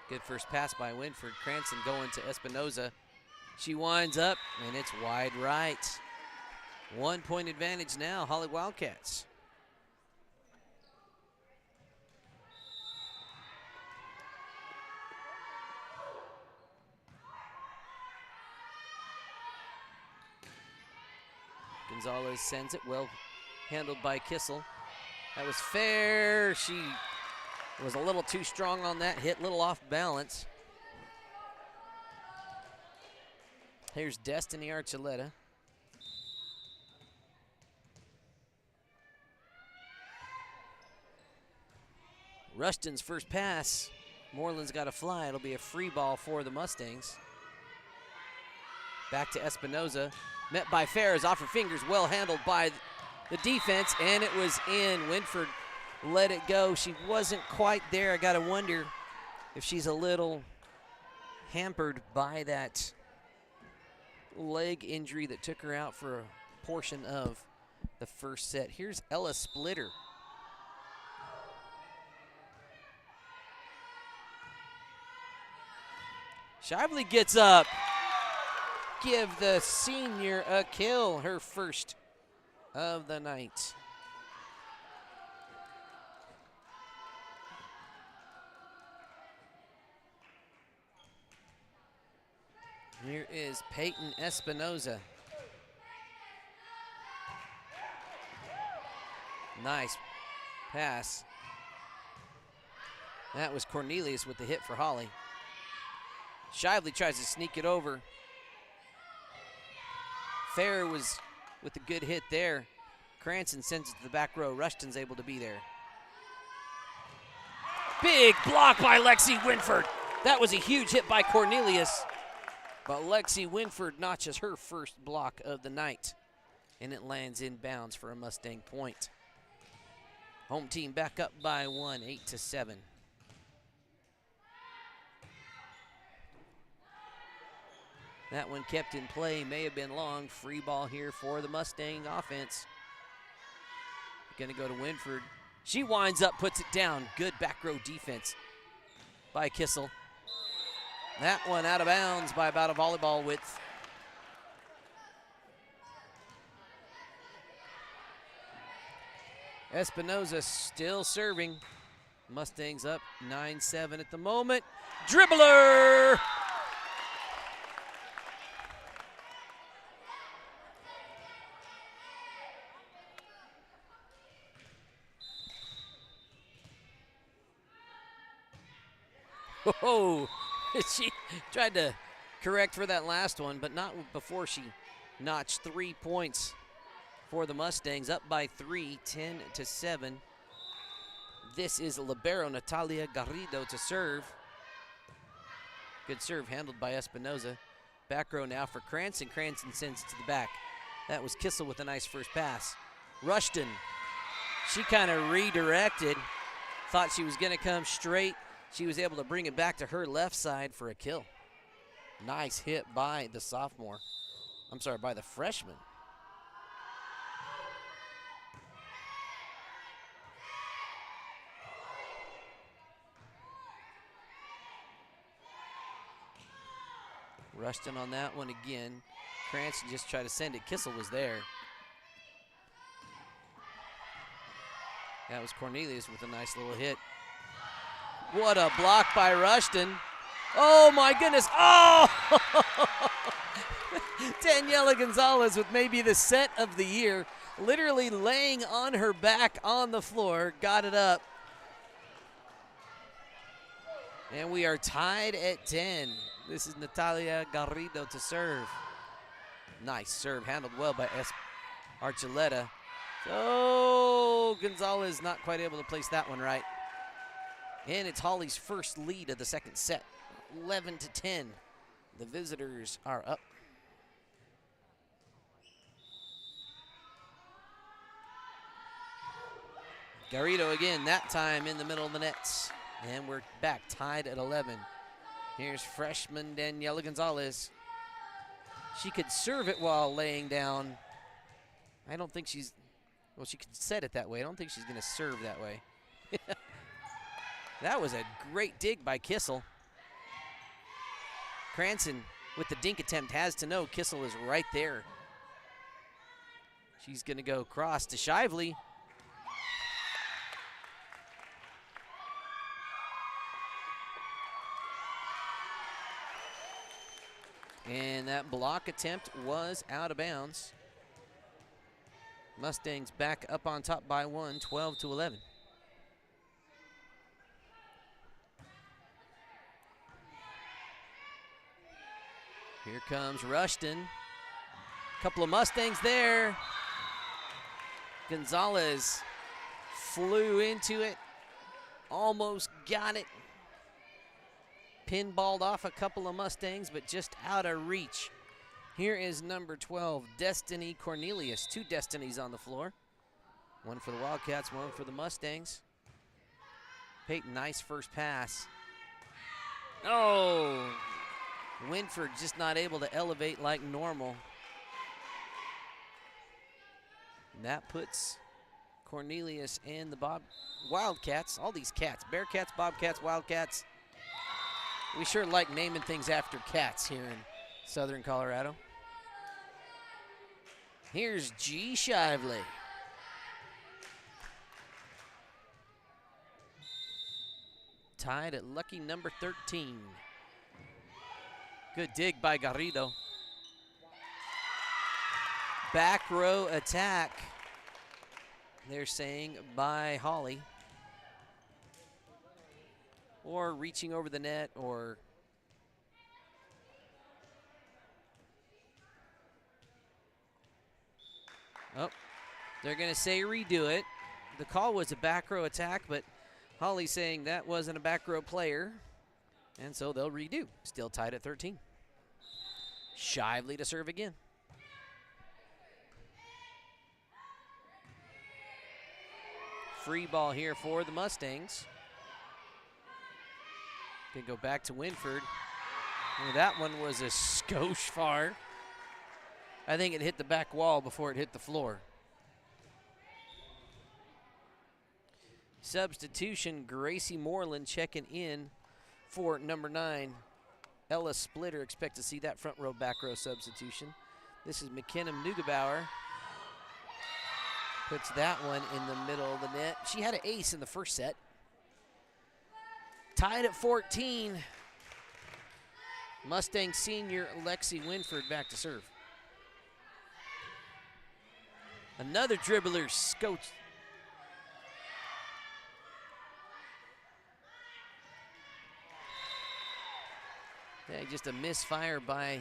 Good first pass by Winford. Cranston going to Espinoza. She winds up, and it's wide right. 1 point advantage now, Holly Wildcats. Gonzalez sends it, well handled by Kissel. That was fair. She was a little too strong on that hit, little off balance. Here's Destiny Archuleta. Rushton's first pass. Moreland's got to fly. It'll be a free ball for the Mustangs. Back to Espinoza. Met by Ferris, off her fingers, well handled by the defense, and it was in. Winford let it go. She wasn't quite there. I got to wonder if she's a little hampered by that leg injury that took her out for a portion of the first set. Here's Ella Splitter. Shively gets up. Give the senior a kill, her first of the night. Here is Peyton Espinoza. Nice pass. That was Cornelius with the hit for Holly. Shively tries to sneak it over. Fair was with a good hit there. Cranston sends it to the back row. Rushton's able to be there. Big block by Lexi Winford. That was a huge hit by Cornelius. But Lexi Winford notches her first block of the night. And it lands inbounds for a Mustang point. Home team back up by 1, 8-7. That one kept in play, may have been long. Free ball here for the Mustang offense. Gonna go to Winford. She winds up, puts it down. Good back row defense by Kissel. That one out of bounds by about a volleyball width. Espinoza still serving. Mustangs up 9-7 at the moment. Dribbler! Whoa, she tried to correct for that last one, but not before she notched 3 points for the Mustangs, up by 3, 10-7. This is libero Natalia Garrido to serve. Good serve handled by Espinoza. Back row now for Cranston. Cranston sends it to the back. That was Kissel with a nice first pass. Rushton, she kind of redirected. Thought she was going to come straight. She was able to bring it back to her left side for a kill. Nice hit by the sophomore. I'm sorry, by the freshman. Rushton on that one again. Cranston just tried to send it. Kissel was there. That was Cornelius with a nice little hit. What a block by Rushton. Oh my goodness. Oh! Daniela Gonzalez with maybe the set of the year. Literally laying on her back on the floor. Got it up. And we are tied at 10. This is Natalia Garrido to serve. Nice serve, handled well by Archuleta. Oh, Gonzalez not quite able to place that one right. And it's Holly's first lead of the second set, 11-10. The visitors are up. Garrido again, that time in the middle of the nets. And we're back tied at 11. Here's freshman Daniela Gonzalez. She could serve it while laying down. I don't think she's, well, she could set it that way. I don't think she's going to serve that way. That was a great dig by Kissel. Cranston, with the dink attempt, has to know Kissel is right there. She's going to go cross to Shively. And that block attempt was out of bounds. Mustangs back up on top by 1, 12-11. Here comes Rushton. Couple of Mustangs there. Gonzalez flew into it. Almost got it. Pinballed off a couple of Mustangs, but just out of reach. Here is number 12, Destiny Cornelius. 2 Destinies on the floor. One for the Wildcats, one for the Mustangs. Peyton, nice first pass. Oh, Winford just not able to elevate like normal. And that puts Cornelius and the Wildcats, all these cats, Bearcats, Bobcats, Wildcats. We sure like naming things after cats here in Southern Colorado. Here's G. Shively. Tied at lucky number 13. Good dig by Garrido. Back row attack, they're saying, by Holly. or reaching over the net, or oh, they're going to say redo it. The call was a back row attack, but Holly's saying that wasn't a back row player, and so they'll redo. Still tied at 13. Shively to serve again. Free ball here for the Mustangs. Can go back to Winford. Well, that one was a skosh far. I think it hit the back wall before it hit the floor. Substitution, Gracie Moreland checking in for number 9. Ella Splitter, expect to see that front row, back row substitution. This is McKinnon Neugebauer. Puts that one in the middle of the net. She had an ace in the first set. Tied at 14. Mustang senior Lexi Winford back to serve. Another dribbler, Scotch. Yeah, just a misfire by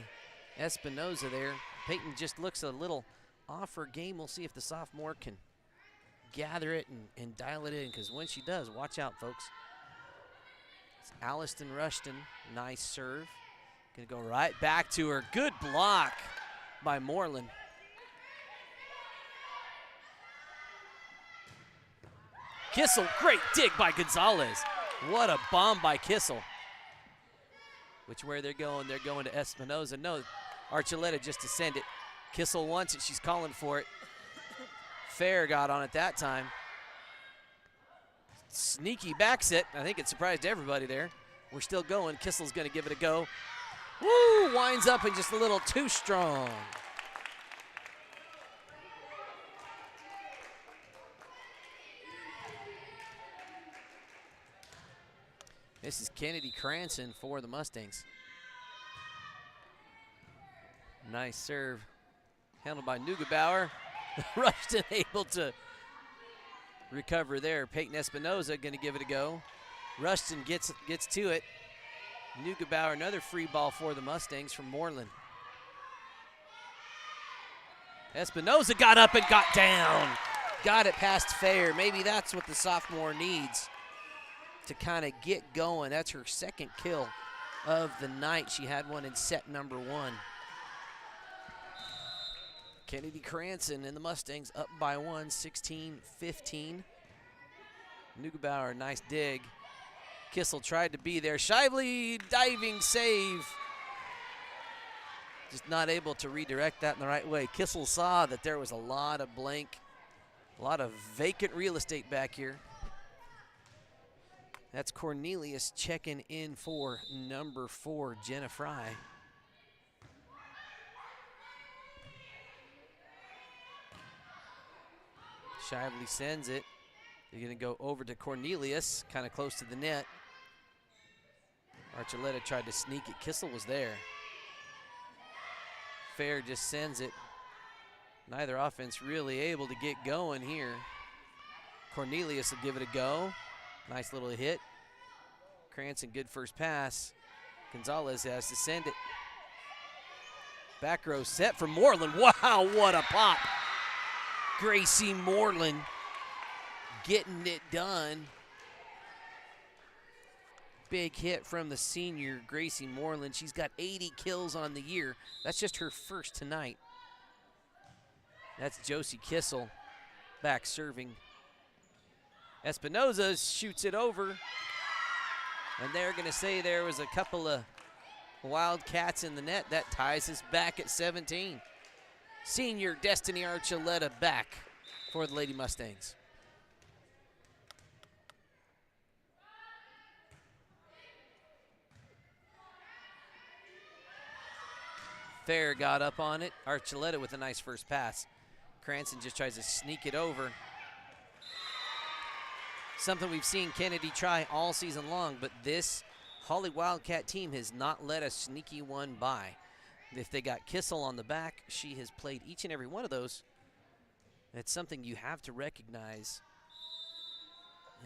Espinoza there. Peyton just looks a little off her game. We'll see if the sophomore can gather it and dial it in, because when she does, watch out, folks. It's Alliston Rushton. Nice serve. Gonna go right back to her. Good block by Moreland. Kissel, great dig by Gonzalez. What a bomb by Kissel. Which way they're going to Espinoza. No, Archuleta just to send it. Kissel wants it, she's calling for it. Fair got on it that time. Sneaky back set. I think it surprised everybody there. We're still going. Kissel's gonna give it a go. Woo, winds up and just a little too strong. This is Kennedy Cranston for the Mustangs. Nice serve. Handled by Neugebauer. Rushton able to recover there. Peyton Espinoza going to give it a go. Rushton gets to it. Neugebauer, another free ball for the Mustangs from Moreland. Espinoza got up and got down. Got it past Fair. Maybe that's what the sophomore needs to kind of get going. That's her second kill of the night. She had one in set number 1. Kennedy Cranston and the Mustangs up by 1, 16-15. Neugebauer, nice dig. Kissel tried to be there. Shively diving save. Just not able to redirect that in the right way. Kissel saw that there was a lot of vacant real estate back here. That's Cornelius checking in for number 4, Jenna Fry. Shively sends it. They're going to go over to Cornelius, kind of close to the net. Archuleta tried to sneak it. Kissel was there. Fair just sends it. Neither offense really able to get going here. Cornelius will give it a go. Nice little hit. Cranston, good first pass. Gonzalez has to send it. Back row set for Moreland. Wow, what a pop. Gracie Moreland getting it done. Big hit from the senior Gracie Moreland. She's got 80 kills on the year. That's just her first tonight. That's Josie Kissel back serving. Espinoza shoots it over. And they're going to say there was a couple of Wildcats in the net. That ties us back at 17. Senior Destiny Archuleta back for the Lady Mustangs. Fair got up on it. Archuleta with a nice first pass. Cranston just tries to sneak it over. Something we've seen Kennedy try all season long, but this Holly Wildcat team has not let a sneaky one by. If they got Kissel on the back, she has played each and every one of those. It's something you have to recognize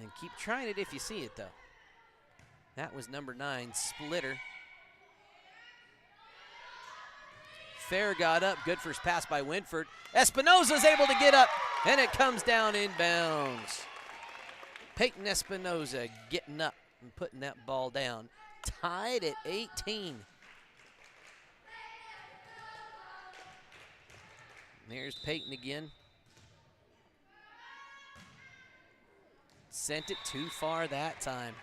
and keep trying it if you see it, though. That was number 9, Splitter. Fair got up. Good first pass by Winford. Espinoza's able to get up, and it comes down inbounds. Peyton Espinoza getting up and putting that ball down. Tied at 18. There's Peyton again. Sent it too far that time.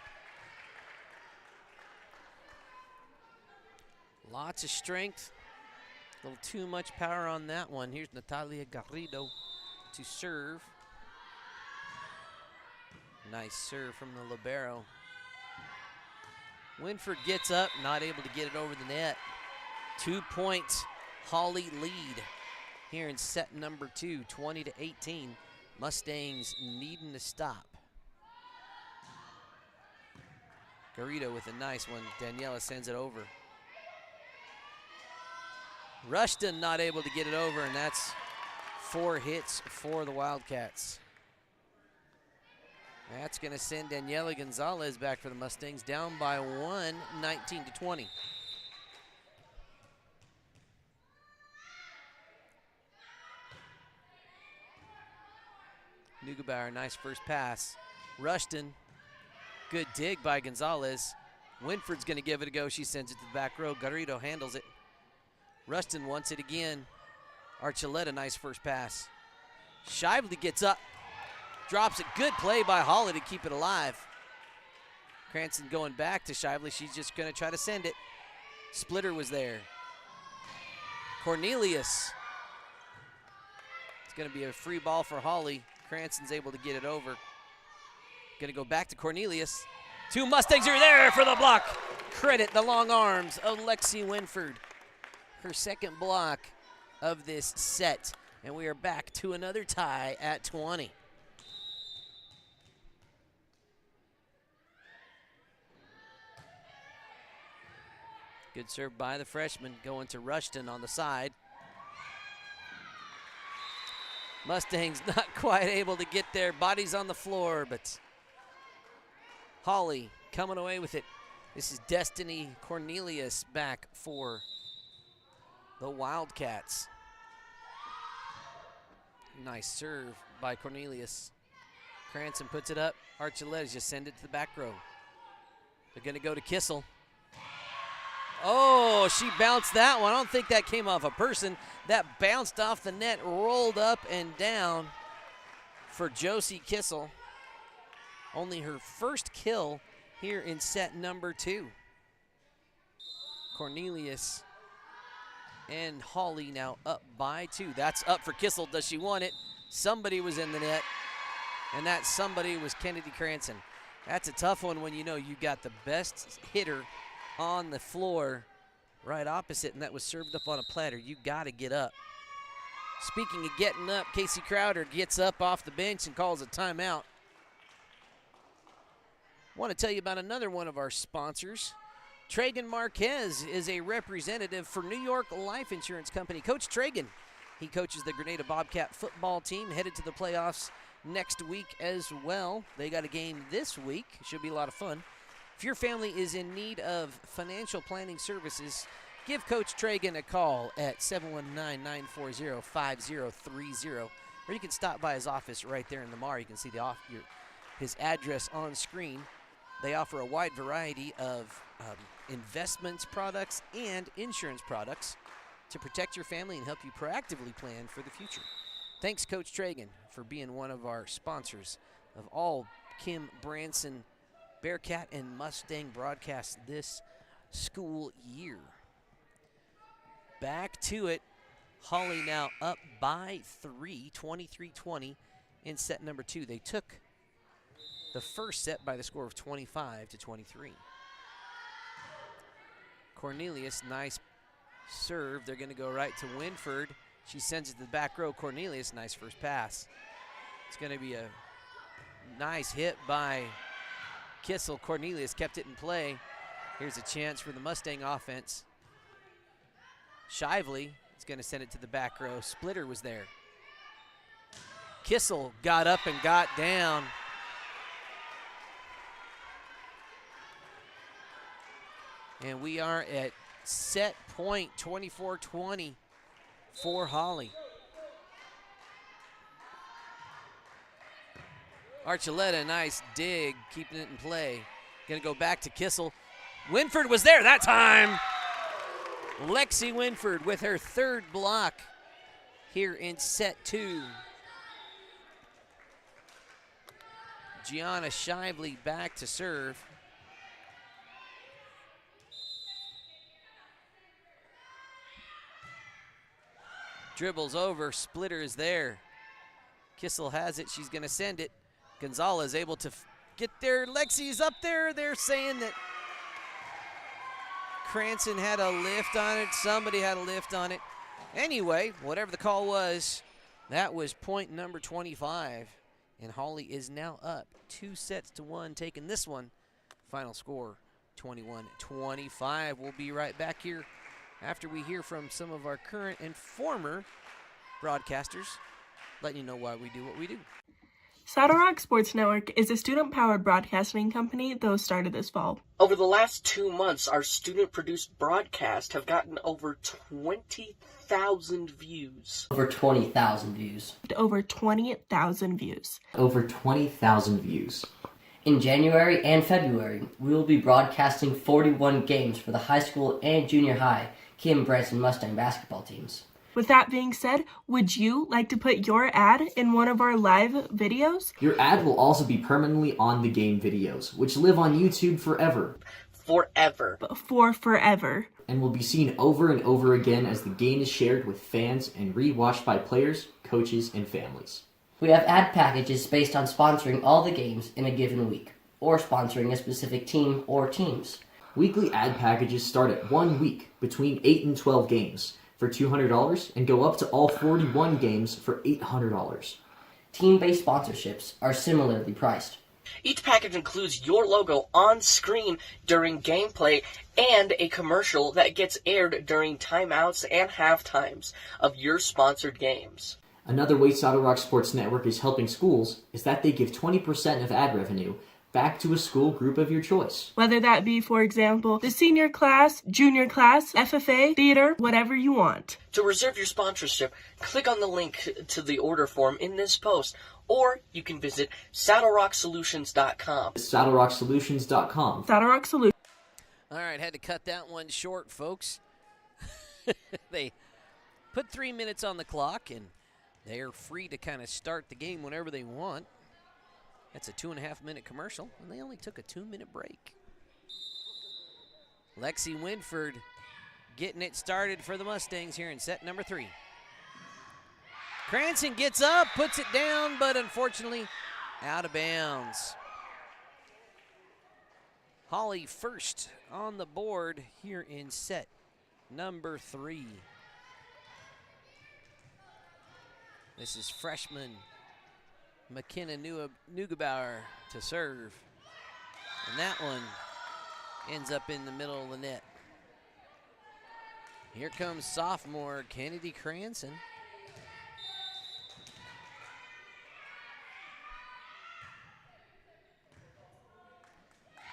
Lots of strength. A little too much power on that one. Here's Natalia Garrido to serve. Nice serve from the libero. Winford gets up, not able to get it over the net. 2 points, Holly lead here in set number 2, 20-18. Mustangs needing to stop. Garrido with a nice one. Daniela sends it over. Rushton not able to get it over, and that's 4 hits for the Wildcats. That's going to send Daniela Gonzalez back for the Mustangs, down by 1, 19-20. Neugebauer, nice first pass. Rushton, good dig by Gonzalez. Winford's going to give it a go. She sends it to the back row. Garrido handles it. Rushton wants it again. Archuleta, nice first pass. Shively gets up, drops it. Good play by Holly to keep it alive. Cranston going back to Shively. She's just going to try to send it. Splitter was there. Cornelius. It's going to be a free ball for Holly. Cranston's able to get it over. Going to go back to Cornelius. 2 Mustangs are there for the block. Credit the long arms of Lexi Winford. Her second block of this set. And we are back to another tie at 20. Good serve by the freshman, going to Rushton on the side. Mustangs not quite able to get there. Bodies on the floor, but Holly coming away with it. This is Destiny Cornelius back for the Wildcats. Nice serve by Cornelius. Cranston puts it up. Archuleta just send it to the back row. They're going to go to Kissel. Oh, she bounced that one. I don't think that came off a person. That bounced off the net, rolled up and down for Josie Kissel. Only her first kill here in set number 2. Cornelius and Holly now up by 2. That's up for Kissel. Does she want it? Somebody was in the net, and that somebody was Kennedy Cranston. That's a tough one when you know you got the best hitter on the floor right opposite, and that was served up on a platter. You got to get up. Speaking of getting up, Casey Crowder gets up off the bench and calls a timeout. Want to tell you about another one of our sponsors. Traegon Marquez is a representative for New York Life Insurance Company. Coach Traegon, he coaches the Grenada Bobcat football team, headed to the playoffs next week as well. They got a game this week. Should be a lot of fun. If your family is in need of financial planning services, give Coach Traegon a call at 719-940-5030, or you can stop by his office right there in Lamar. You can see his address on screen. They offer a wide variety of investments products and insurance products to protect your family and help you proactively plan for the future. Thanks, Coach Traegon, for being one of our sponsors of all Kim Branson Bearcat and Mustang broadcasts this school year. Back to it. Holly now up by 3, 23-20 in set number 2. They took the first set by the score of 25-23. Cornelius, nice serve. They're going to go right to Winford. She sends it to the back row. Cornelius, nice first pass. It's going to be a nice hit by Kissel. Cornelius kept it in play. Here's a chance for the Mustang offense. Shively is going to send it to the back row. Splitter was there. Kissel got up and got down. And we are at set point, 24-20 for Holly. Archuleta, nice dig, keeping it in play. Gonna go back to Kissel. Winford was there that time. Lexi Winford with her third block here in set 2. Gianna Shively back to serve. Dribbles over, splitter is there. Kissel has it, she's gonna send it. Gonzalez able to get there, Lexi's up there. They're saying that Cranston had a lift on it, somebody had a lift on it. Anyway, whatever the call was, that was point number 25. And Holly is now up 2-1, taking this one. Final score, 21-25. We'll be right back here after we hear from some of our current and former broadcasters, letting you know why we do what we do. Saddle Rock Sports Network is a student-powered broadcasting company that was started this fall. Over the last 2 months, our student-produced broadcasts have gotten over 20,000 views. Over 20,000 views. Over 20,000 views. Over 20,000 views. In January and February, we will be broadcasting 41 games for the high school and junior high Kim Branson Mustang basketball teams. With that being said, would you like to put your ad in one of our live videos? Your ad will also be permanently on the game videos, which live on YouTube forever. Forever. For forever. And will be seen over and over again as the game is shared with fans and re-watched by players, coaches, and families. We have ad packages based on sponsoring all the games in a given week, or sponsoring a specific team or teams. Weekly ad packages start at 1 week, between 8 and 12 games, for $200 and go up to all 41 games for $800. Team-based sponsorships are similarly priced. Each package includes your logo on screen during gameplay and a commercial that gets aired during timeouts and half times of your sponsored games. Another way Saddle Rock Sports Network is helping schools is that they give 20% of ad revenue back to a school group of your choice. Whether that be, for example, the senior class, junior class, FFA, theater, whatever you want. To reserve your sponsorship, click on the link to the order form in this post, or you can visit SaddleRockSolutions.com. SaddleRockSolutions.com. Saddle Rock Solutions. All right, had to cut that one short, folks. They put 3 minutes on the clock, and they are free to kind of start the game whenever they want. That's a 2.5-minute commercial, and they only took a 2-minute break. Lexi Winford getting it started for the Mustangs here in set number 3. Cranston gets up, puts it down, but unfortunately out of bounds. Holly first on the board here in set number 3. This is freshman McKenna Neugebauer to serve. And that one ends up in the middle of the net. Here comes sophomore Kennedy Cranston.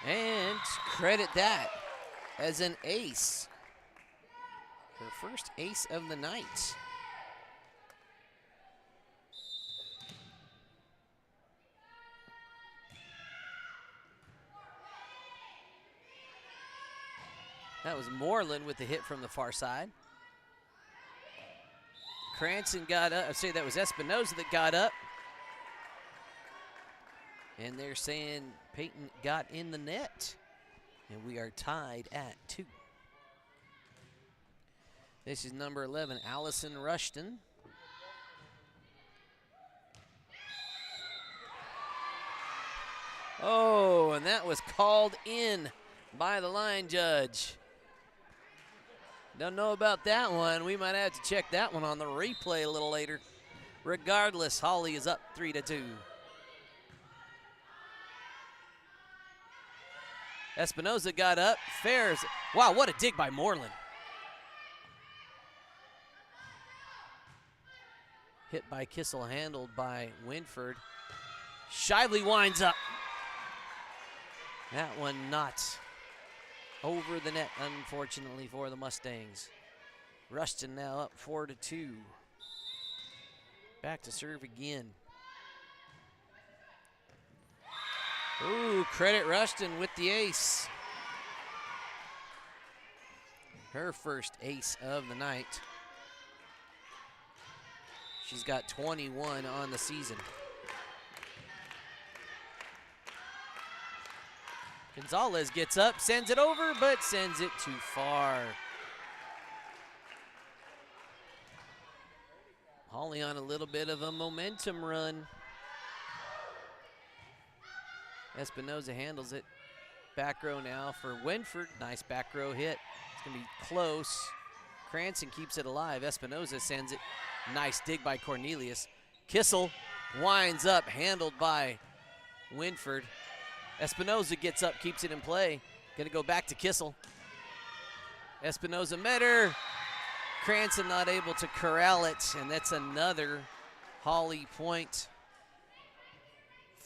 And credit that as an ace. Her first ace of the night. That was Moreland with the hit from the far side. Cranston got up. I'd say that was Espinoza that got up. And they're saying Peyton got in the net. And we are tied at 2. This is number 11, Allison Rushton. Oh, and that was called in by the line judge. Don't know about that one. We might have to check that one on the replay a little later. Regardless, Holly is up 3-2. Espinoza got up. Fairs. Wow, what a dig by Moreland. Hit by Kissel, handled by Winford. Shively winds up. That one not over the net, unfortunately, for the Mustangs. Rushton now up 4-2. Back to serve again. Ooh, credit Rushton with the ace. Her first ace of the night. She's got 21 on the season. Gonzalez gets up, sends it over, but sends it too far. Holly on a little bit of a momentum run. Espinoza handles it. Back row now for Winford. Nice back row hit. It's going to be close. Cranston keeps it alive. Espinoza sends it. Nice dig by Cornelius. Kissel winds up, handled by Winford. Espinoza gets up, keeps it in play. Going to go back to Kissel. Espinoza met her. Cranston not able to corral it, and that's another Holly point.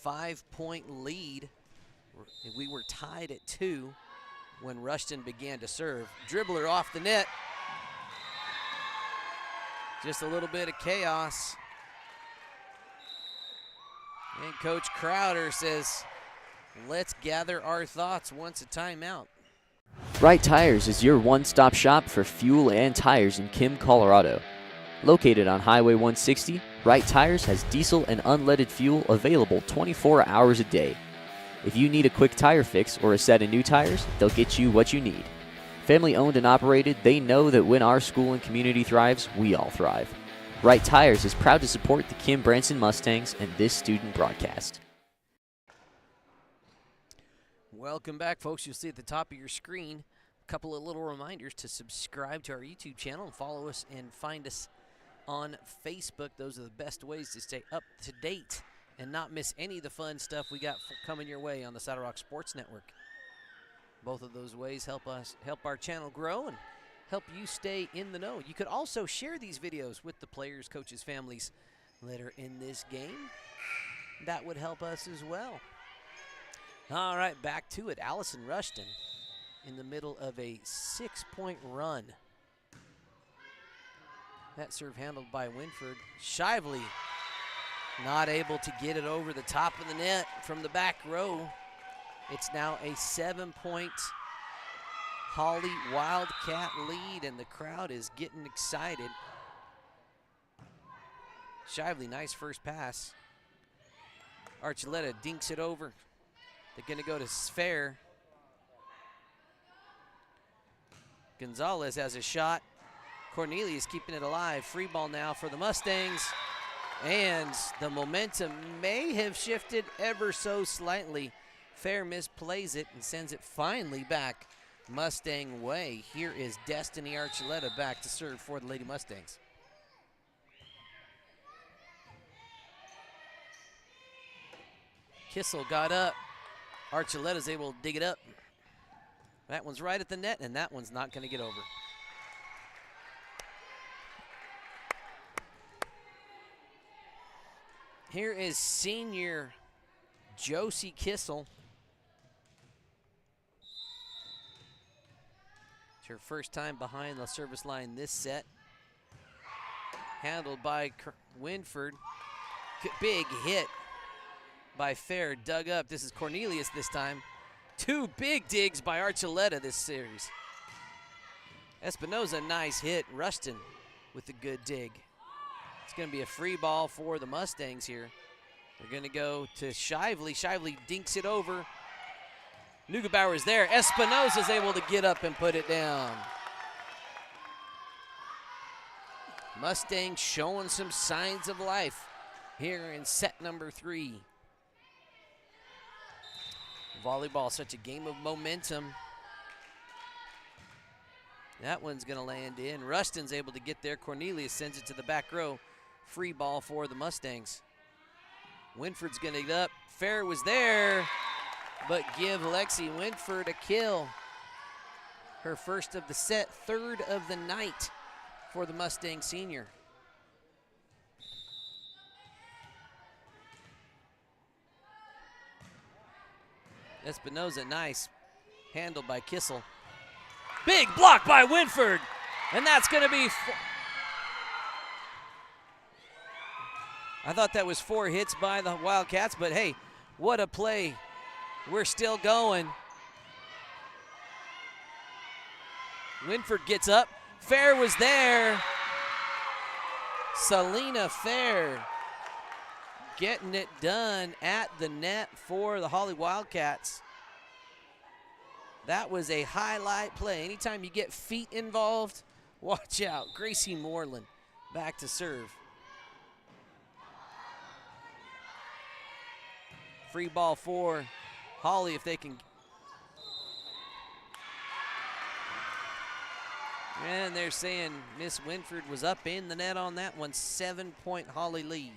5-point lead. We were tied at 2 when Rushton began to serve. Dribbler off the net. Just a little bit of chaos. And Coach Crowder says, let's gather our thoughts once a timeout. Wright Tires is your one-stop shop for fuel and tires in Kim, Colorado. Located on Highway 160, Wright Tires has diesel and unleaded fuel available 24 hours a day. If you need a quick tire fix or a set of new tires, they'll get you what you need. Family owned and operated, they know that when our school and community thrives, we all thrive. Wright Tires is proud to support the Kim Branson Mustangs and this student broadcast. Welcome back, folks. You'll see at the top of your screen a couple of little reminders to subscribe to our YouTube channel and follow us and find us on Facebook. Those are the best ways to stay up to date and not miss any of the fun stuff we got coming your way on the Saddle Rock Sports Network. Both of those ways help our channel grow and help you stay in the know. You could also share these videos with the players, coaches, families that are in this game. That would help us as well. All right, back to it. Allison Rushton in the middle of a 6-point run. That serve handled by Winford. Shively not able to get it over the top of the net from the back row. It's now a 7-point Holly Wildcat lead, and the crowd is getting excited. Shively, nice first pass. Archuleta dinks it over. They're going to go to Fair. Gonzalez has a shot. Cornelius keeping it alive. Free ball now for the Mustangs. And the momentum may have shifted ever so slightly. Fair misplays it and sends it finally back Mustang way. Here is Destiny Archuleta back to serve for the Lady Mustangs. Kissel got up. Archuleta's able to dig it up. That one's right at the net, and that one's not going to get over. Here is senior Josie Kissel. It's her first time behind the service line this set. Handled by Winford. Big hit by Fair, dug up. This is Cornelius this time. 2 big digs by Archuleta this series. Espinoza, nice hit. Rushton with a good dig. It's going to be a free ball for the Mustangs here. They're going to go to Shively. Shively dinks it over. Neugebauer's there. Espinoza's able to get up and put it down. Mustangs showing some signs of life here in set number 3. Volleyball, such a game of momentum. That one's going to land in. Rushton's able to get there. Cornelius sends it to the back row. Free ball for the Mustangs. Winford's going to get up. Fair was there, but give Lexi Winford a kill. Her first of the set, third of the night for the Mustang senior. Espinoza, nice. Handled by Kissel. Big block by Winford. And that's going to be I thought that was 4 hits by the Wildcats, but hey, what a play. We're still going. Winford gets up. Fair was there. Selena Fair getting it done at the net for the Holly Wildcats. That was a highlight play. Anytime you get feet involved, watch out. Gracie Moreland back to serve. Free ball for Holly if they can. And they're saying Miss Winford was up in the net on that one. 7-point Holly lead.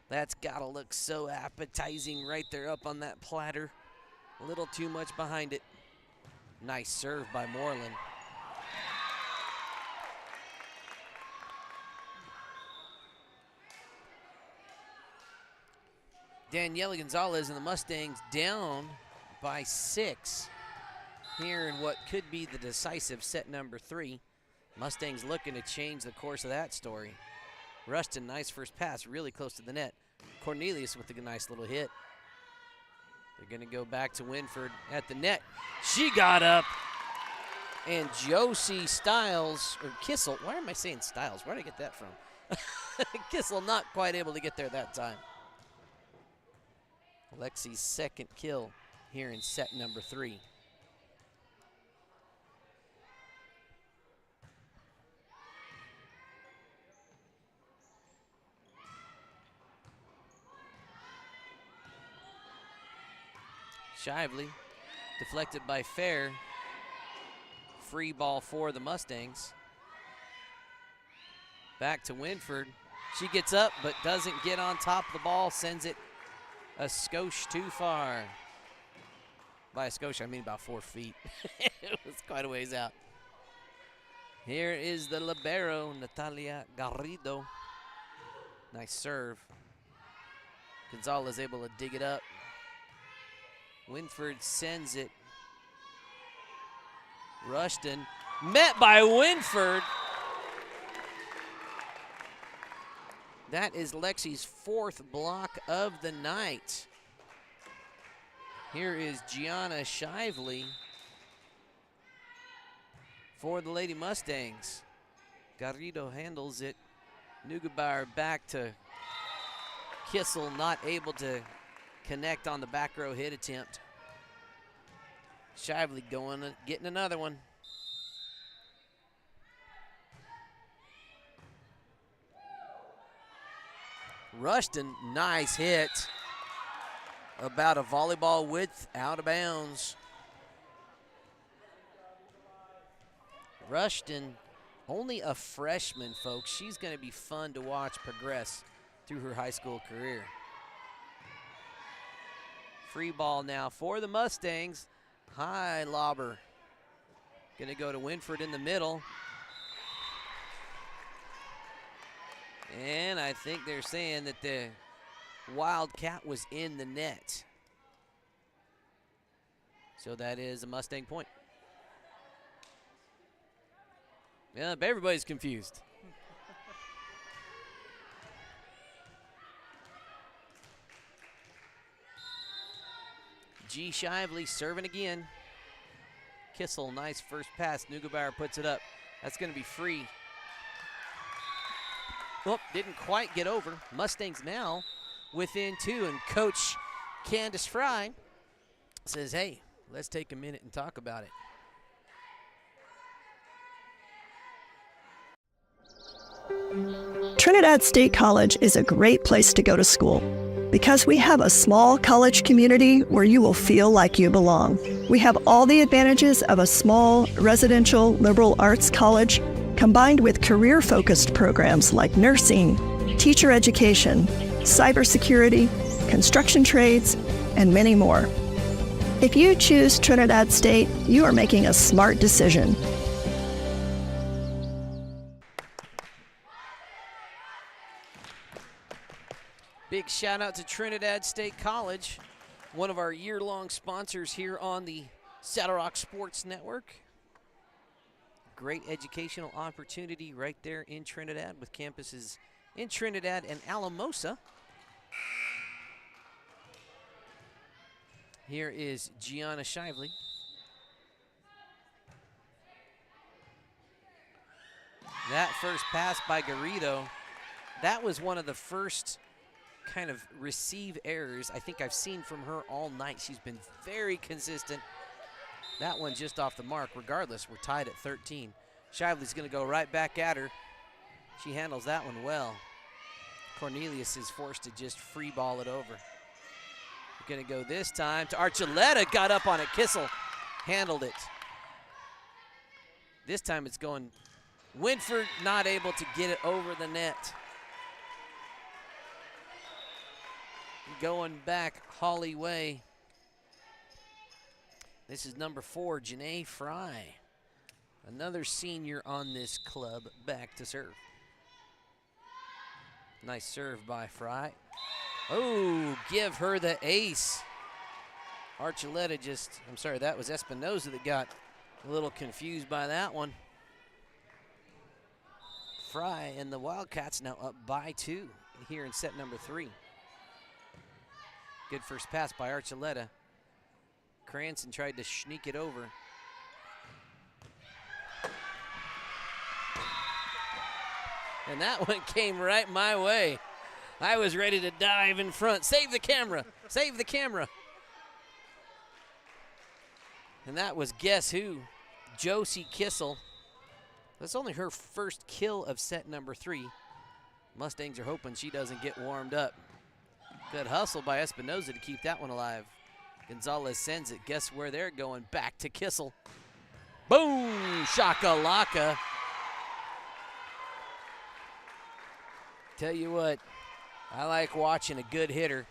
That's got to look so appetizing right there up on that platter. A little too much behind it. Nice serve by Moreland. Daniela Gonzalez and the Mustangs down by 6 here in what could be the decisive set number 3. Mustangs looking to change the course of that story. Rustin, nice first pass, really close to the net. Cornelius with a nice little hit. They're going to go back to Winford at the net. She got up. And Josie Stiles, or Kissel, why am I saying Stiles? Where did I get that from? Kissel not quite able to get there that time. Alexi's second kill here in set number 3. Shively deflected by Fair. Free ball for the Mustangs. Back to Winford. She gets up but doesn't get on top of the ball, sends it a skosh too far. By a skosh, I mean about 4 feet. It was quite a ways out. Here is the libero, Natalia Garrido. Nice serve. Gonzalez able to dig it up. Winford sends it. Rushton met by Winford. That is Lexi's 4th block of the night. Here is Gianna Shively for the Lady Mustangs. Garrido handles it. Neugebauer back to Kissel, not able to connect on the back row hit attempt. Shively going, getting another one. Rushton, nice hit. About a volleyball width out of bounds. Rushton, only a freshman, folks. She's going to be fun to watch progress through her high school career. Free ball now for the Mustangs. High lobber. Going to go to Winford in the middle. And I think they're saying that the Wildcat was in the net. So that is a Mustang point. Yeah, but everybody's confused. G. Shively serving again. Kissel, nice first pass. Neugebauer puts it up. That's going to be free. Oh, didn't quite get over. Mustangs now within 2, and Coach Candace Fry says, hey, let's take a minute and talk about it. Trinidad State College is a great place to go to school because we have a small college community where you will feel like you belong. We have all the advantages of a small residential liberal arts college combined with career-focused programs like nursing, teacher education, cybersecurity, construction trades, and many more. If you choose Trinidad State, you are making a smart decision. Big shout out to Trinidad State College, one of our year-long sponsors here on the Saddle Rock Sports Network. Great educational opportunity right there in Trinidad with campuses in Trinidad and Alamosa. Here is Gianna Shively. That first pass by Garrido, that was one of the first kind of receive errors I think I've seen from her all night. She's been very consistent. That one just off the mark. Regardless, we're tied at 13. Shively's going to go right back at her. She handles that one well. Cornelius is forced to just free ball it over. We're going to go this time to Archuleta. Got up on it. Kissel handled it. This time it's going Winford, not able to get it over the net. Going back Holly way. This is number 4, Janae Fry. Another senior on this club back to serve. Nice serve by Fry. Oh, give her the ace. Archuleta just, I'm sorry, that was Espinoza that got a little confused by that one. Fry and the Wildcats now up by 2 here in set number 3. Good first pass by Archuleta. Cranston tried to sneak it over. And that one came right my way. I was ready to dive in front. Save the camera. Save the camera. And that was guess who? Josie Kissel. That's only her first kill of set number 3. Mustangs are hoping she doesn't get warmed up. Good hustle by Espinoza to keep that one alive. Gonzalez sends it. Guess where they're going? Back to Kissel. Boom! Shakalaka. Tell you what, I like watching a good hitter.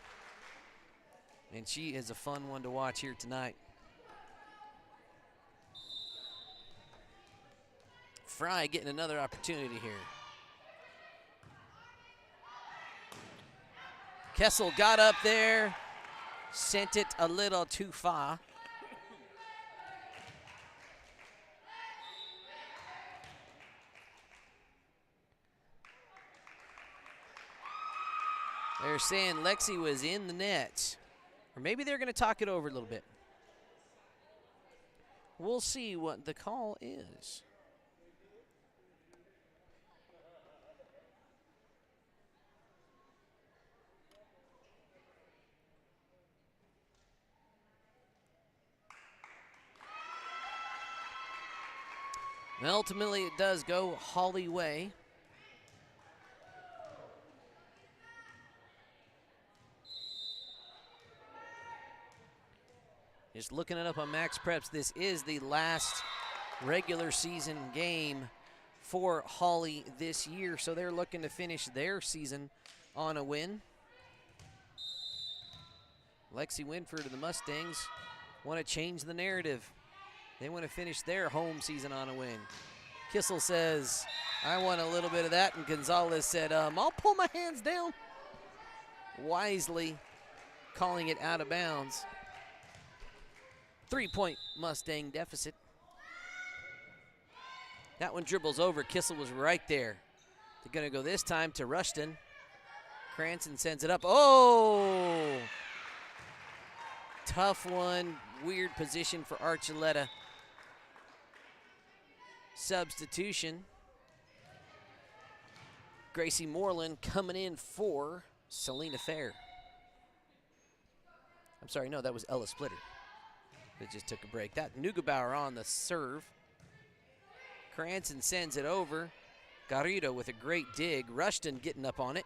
And she is a fun one to watch here tonight. Fry getting another opportunity here. Kessel got up there, sent it a little too far. They're saying Lexi was in the net. Or maybe they're going to talk it over a little bit. We'll see what the call is. And ultimately, it does go Holly way. Just looking it up on Max Preps, this is the last regular season game for Holly this year, so they're looking to finish their season on a win. Lexi Winford and the Mustangs want to change the narrative. They want to finish their home season on a win. Kissel says, I want a little bit of that, and Gonzalez said, I'll pull my hands down. Wisely calling it out of bounds. 3-point Mustang deficit. That one dribbles over. Kissel was right there. They're going to go this time to Rushton. Cranston sends it up. Oh! Tough one. Weird position for Archuleta. Substitution. Gracie Moreland coming in for Selena Fair. I'm sorry, no, that was Ella Splitter. It just took a break. That Neugebauer on the serve. Cranston sends it over. Garrido with a great dig. Rushton getting up on it.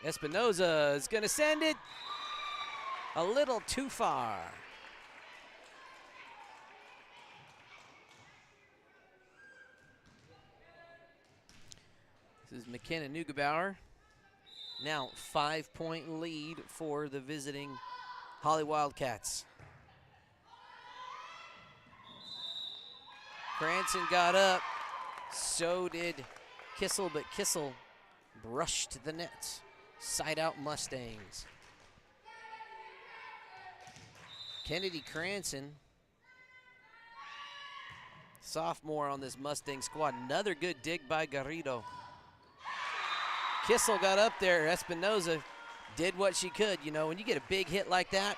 Espinoza is going to send it a little too far. This is McKenna Neugebauer. Now 5-point lead for the visiting Holly Wildcats. Cranston got up, so did Kissel, but Kissel brushed the net. Side out Mustangs. Kennedy Cranston sophomore on this Mustang squad. Another good dig by Garrido. Kissel got up there. Espinoza did what she could. You know, when you get a big hit like that,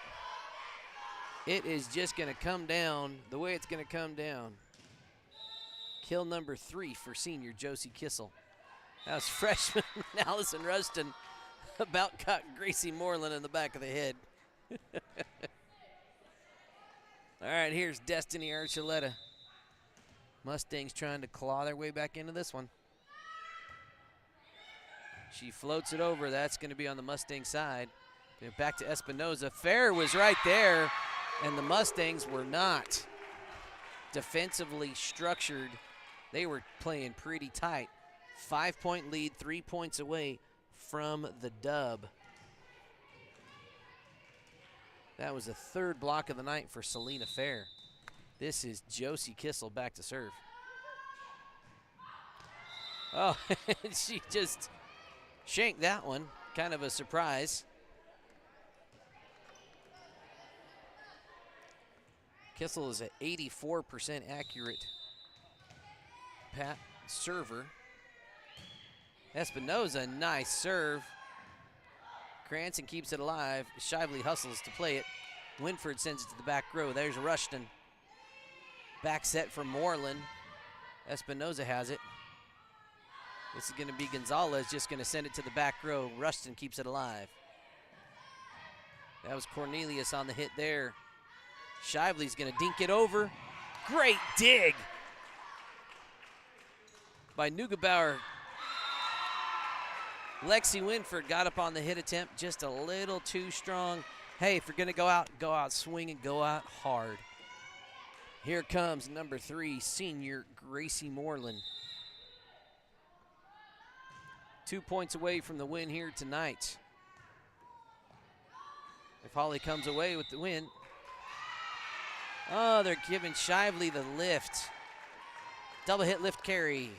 it is just going to come down the way it's going to come down. Kill number 3 for senior Josie Kissel. That was freshman Allison Rustin about caught Gracie Moreland in the back of the head. All right, here's Destiny Archuleta. Mustangs trying to claw their way back into this one. She floats it over. That's going to be on the Mustang side. Back to Espinoza. Fair was right there, and the Mustangs were not defensively structured. They were playing pretty tight. 5-point lead, 3 points away from the dub. That was the 3rd block of the night for Selena Fair. This is Josie Kissel back to serve. Oh, she just shanked that one. Kind of a surprise. Kissel is an 84% accurate server. Espinoza, nice serve. Cranston keeps it alive. Shively hustles to play it. Winford sends it to the back row. There's Rushton. Back set from Moreland. Espinoza has it. This is going to be Gonzalez just going to send it to the back row. Rushton keeps it alive. That was Cornelius on the hit there. Shively's going to dink it over. Great dig by Neugebauer. Lexi Winford got up on the hit attempt just a little too strong. Hey, if you're going to go out swinging, go out hard. Here comes number 3, senior Gracie Moreland. 2 points away from the win here tonight. If Holly comes away with the win. Oh, they're giving Shively the lift. Double hit lift carry.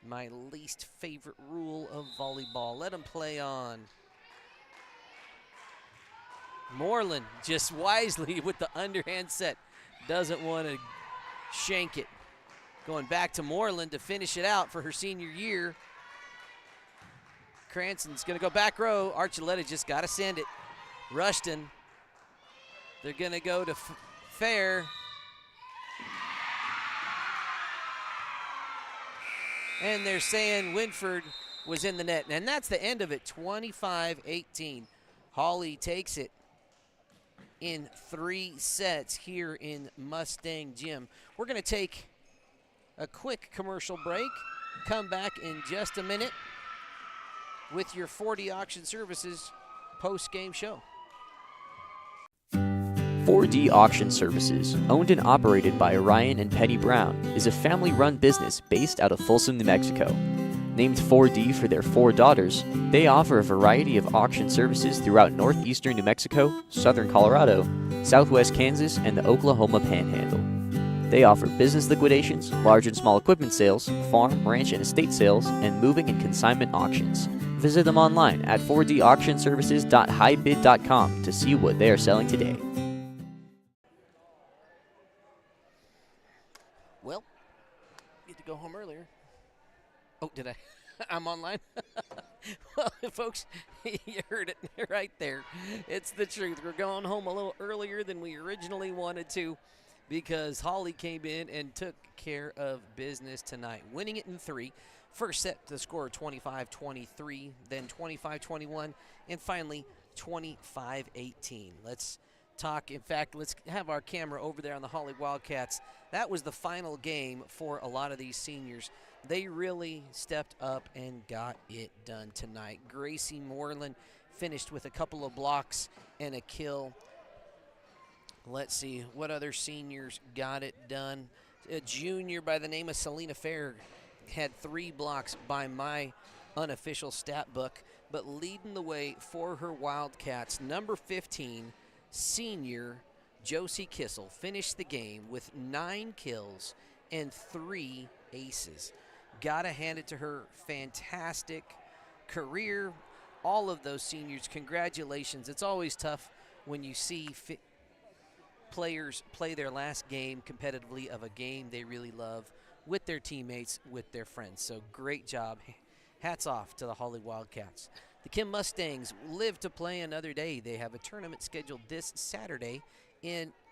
My least favorite rule of volleyball. Let them play on. Moreland just wisely with the underhand set. Doesn't want to shank it. Going back to Moreland to finish it out for her senior year. Cranston's going to go back row. Archuleta just got to send it. Rushton. They're going to go to Fair. And they're saying Winford was in the net. And that's the end of it, 25-18. Holly takes it in 3 sets here in Mustang Gym. We're going to take a quick commercial break. Come back in just a minute with your 4D Auction Services post-game show. 4D Auction Services, owned and operated by Ryan and Petty Brown, is a family-run business based out of Folsom, New Mexico. Named 4D for their 4 daughters, they offer a variety of auction services throughout northeastern New Mexico, southern Colorado, southwest Kansas, and the Oklahoma Panhandle. They offer business liquidations, large and small equipment sales, farm, ranch, and estate sales, and moving and consignment auctions. Visit them online at 4dauctionservices.highbid.com to see what they are selling today. Well, get to go home earlier. Oh, did I? I'm online. Well, folks, you heard it right there. It's the truth. We're going home a little earlier than we originally wanted to because Holly came in and took care of business tonight, winning it in 3. First set, the score 25-23, then 25-21, and finally 25-18. Let's talk. In fact, let's have our camera over there on the Holly Wildcats. That was the final game for a lot of these seniors. They really stepped up and got it done tonight. Gracie Moreland finished with a couple of blocks and a kill. Let's see what other seniors got it done. A junior by the name of Selena Fair had 3 blocks by my unofficial stat book, but leading the way for her Wildcats, number 15, senior Josie Kissel finished the game with 9 kills and 3 aces. Gotta hand it to her. Fantastic career. All of those seniors, congratulations. It's always tough when you see players play their last game competitively of a game they really love with their teammates, with their friends. So great job. Hats off to the Holly Wildcats. The Kim Mustangs live to play another day. They have a tournament scheduled this Saturday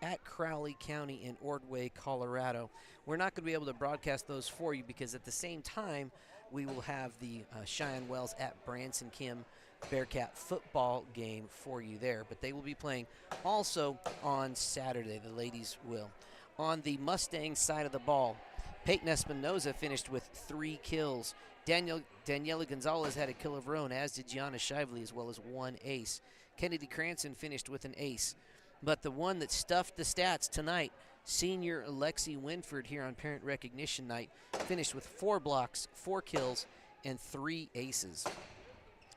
at Crowley County in Ordway, Colorado. We're not going to be able to broadcast those for you because at the same time we will have the Cheyenne Wells at Branson Kim Bearcat football game for you there. But they will be playing also on Saturday. The ladies will. On the Mustang side of the ball, Peyton Espinoza finished with 3 kills. Daniela Gonzalez had a kill of her own, as did Gianna Shively, as well as 1 ace. Kennedy Cranston finished with an ace. But the one that stuffed the stats tonight, senior Lexi Winford here on Parent Recognition Night, finished with 4 blocks, 4 kills, and 3 aces.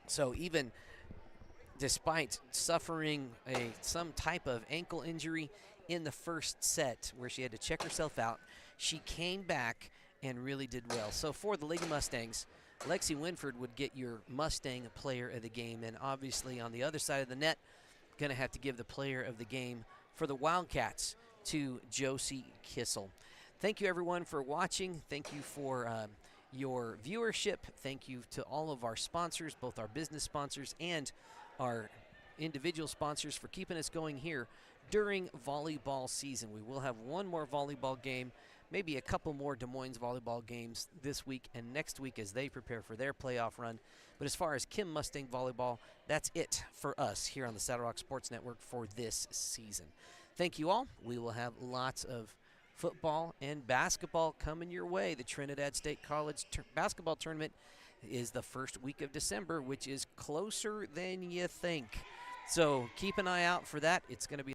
So even despite suffering some type of ankle injury in the first set where she had to check herself out, she came back and really did well. So for the Lady Mustangs, Lexi Winford would get your Mustang Player of the Game. And obviously on the other side of the net, going to have to give the Player of the Game for the Wildcats to Josie Kissel. Thank you, everyone, for watching. Thank you for your viewership. Thank you to all of our sponsors, both our business sponsors and our individual sponsors, for keeping us going here during volleyball season. We will have one more volleyball game, maybe a couple more Des Moines volleyball games this week and next week as they prepare for their playoff run. But as far as Kim Mustang volleyball, that's it for us here on the Saddle Rock Sports Network for this season. Thank you all. We will have lots of football and basketball coming your way. The Trinidad State College basketball tournament is the first week of December, which is closer than you think. So keep an eye out for that. It's going to be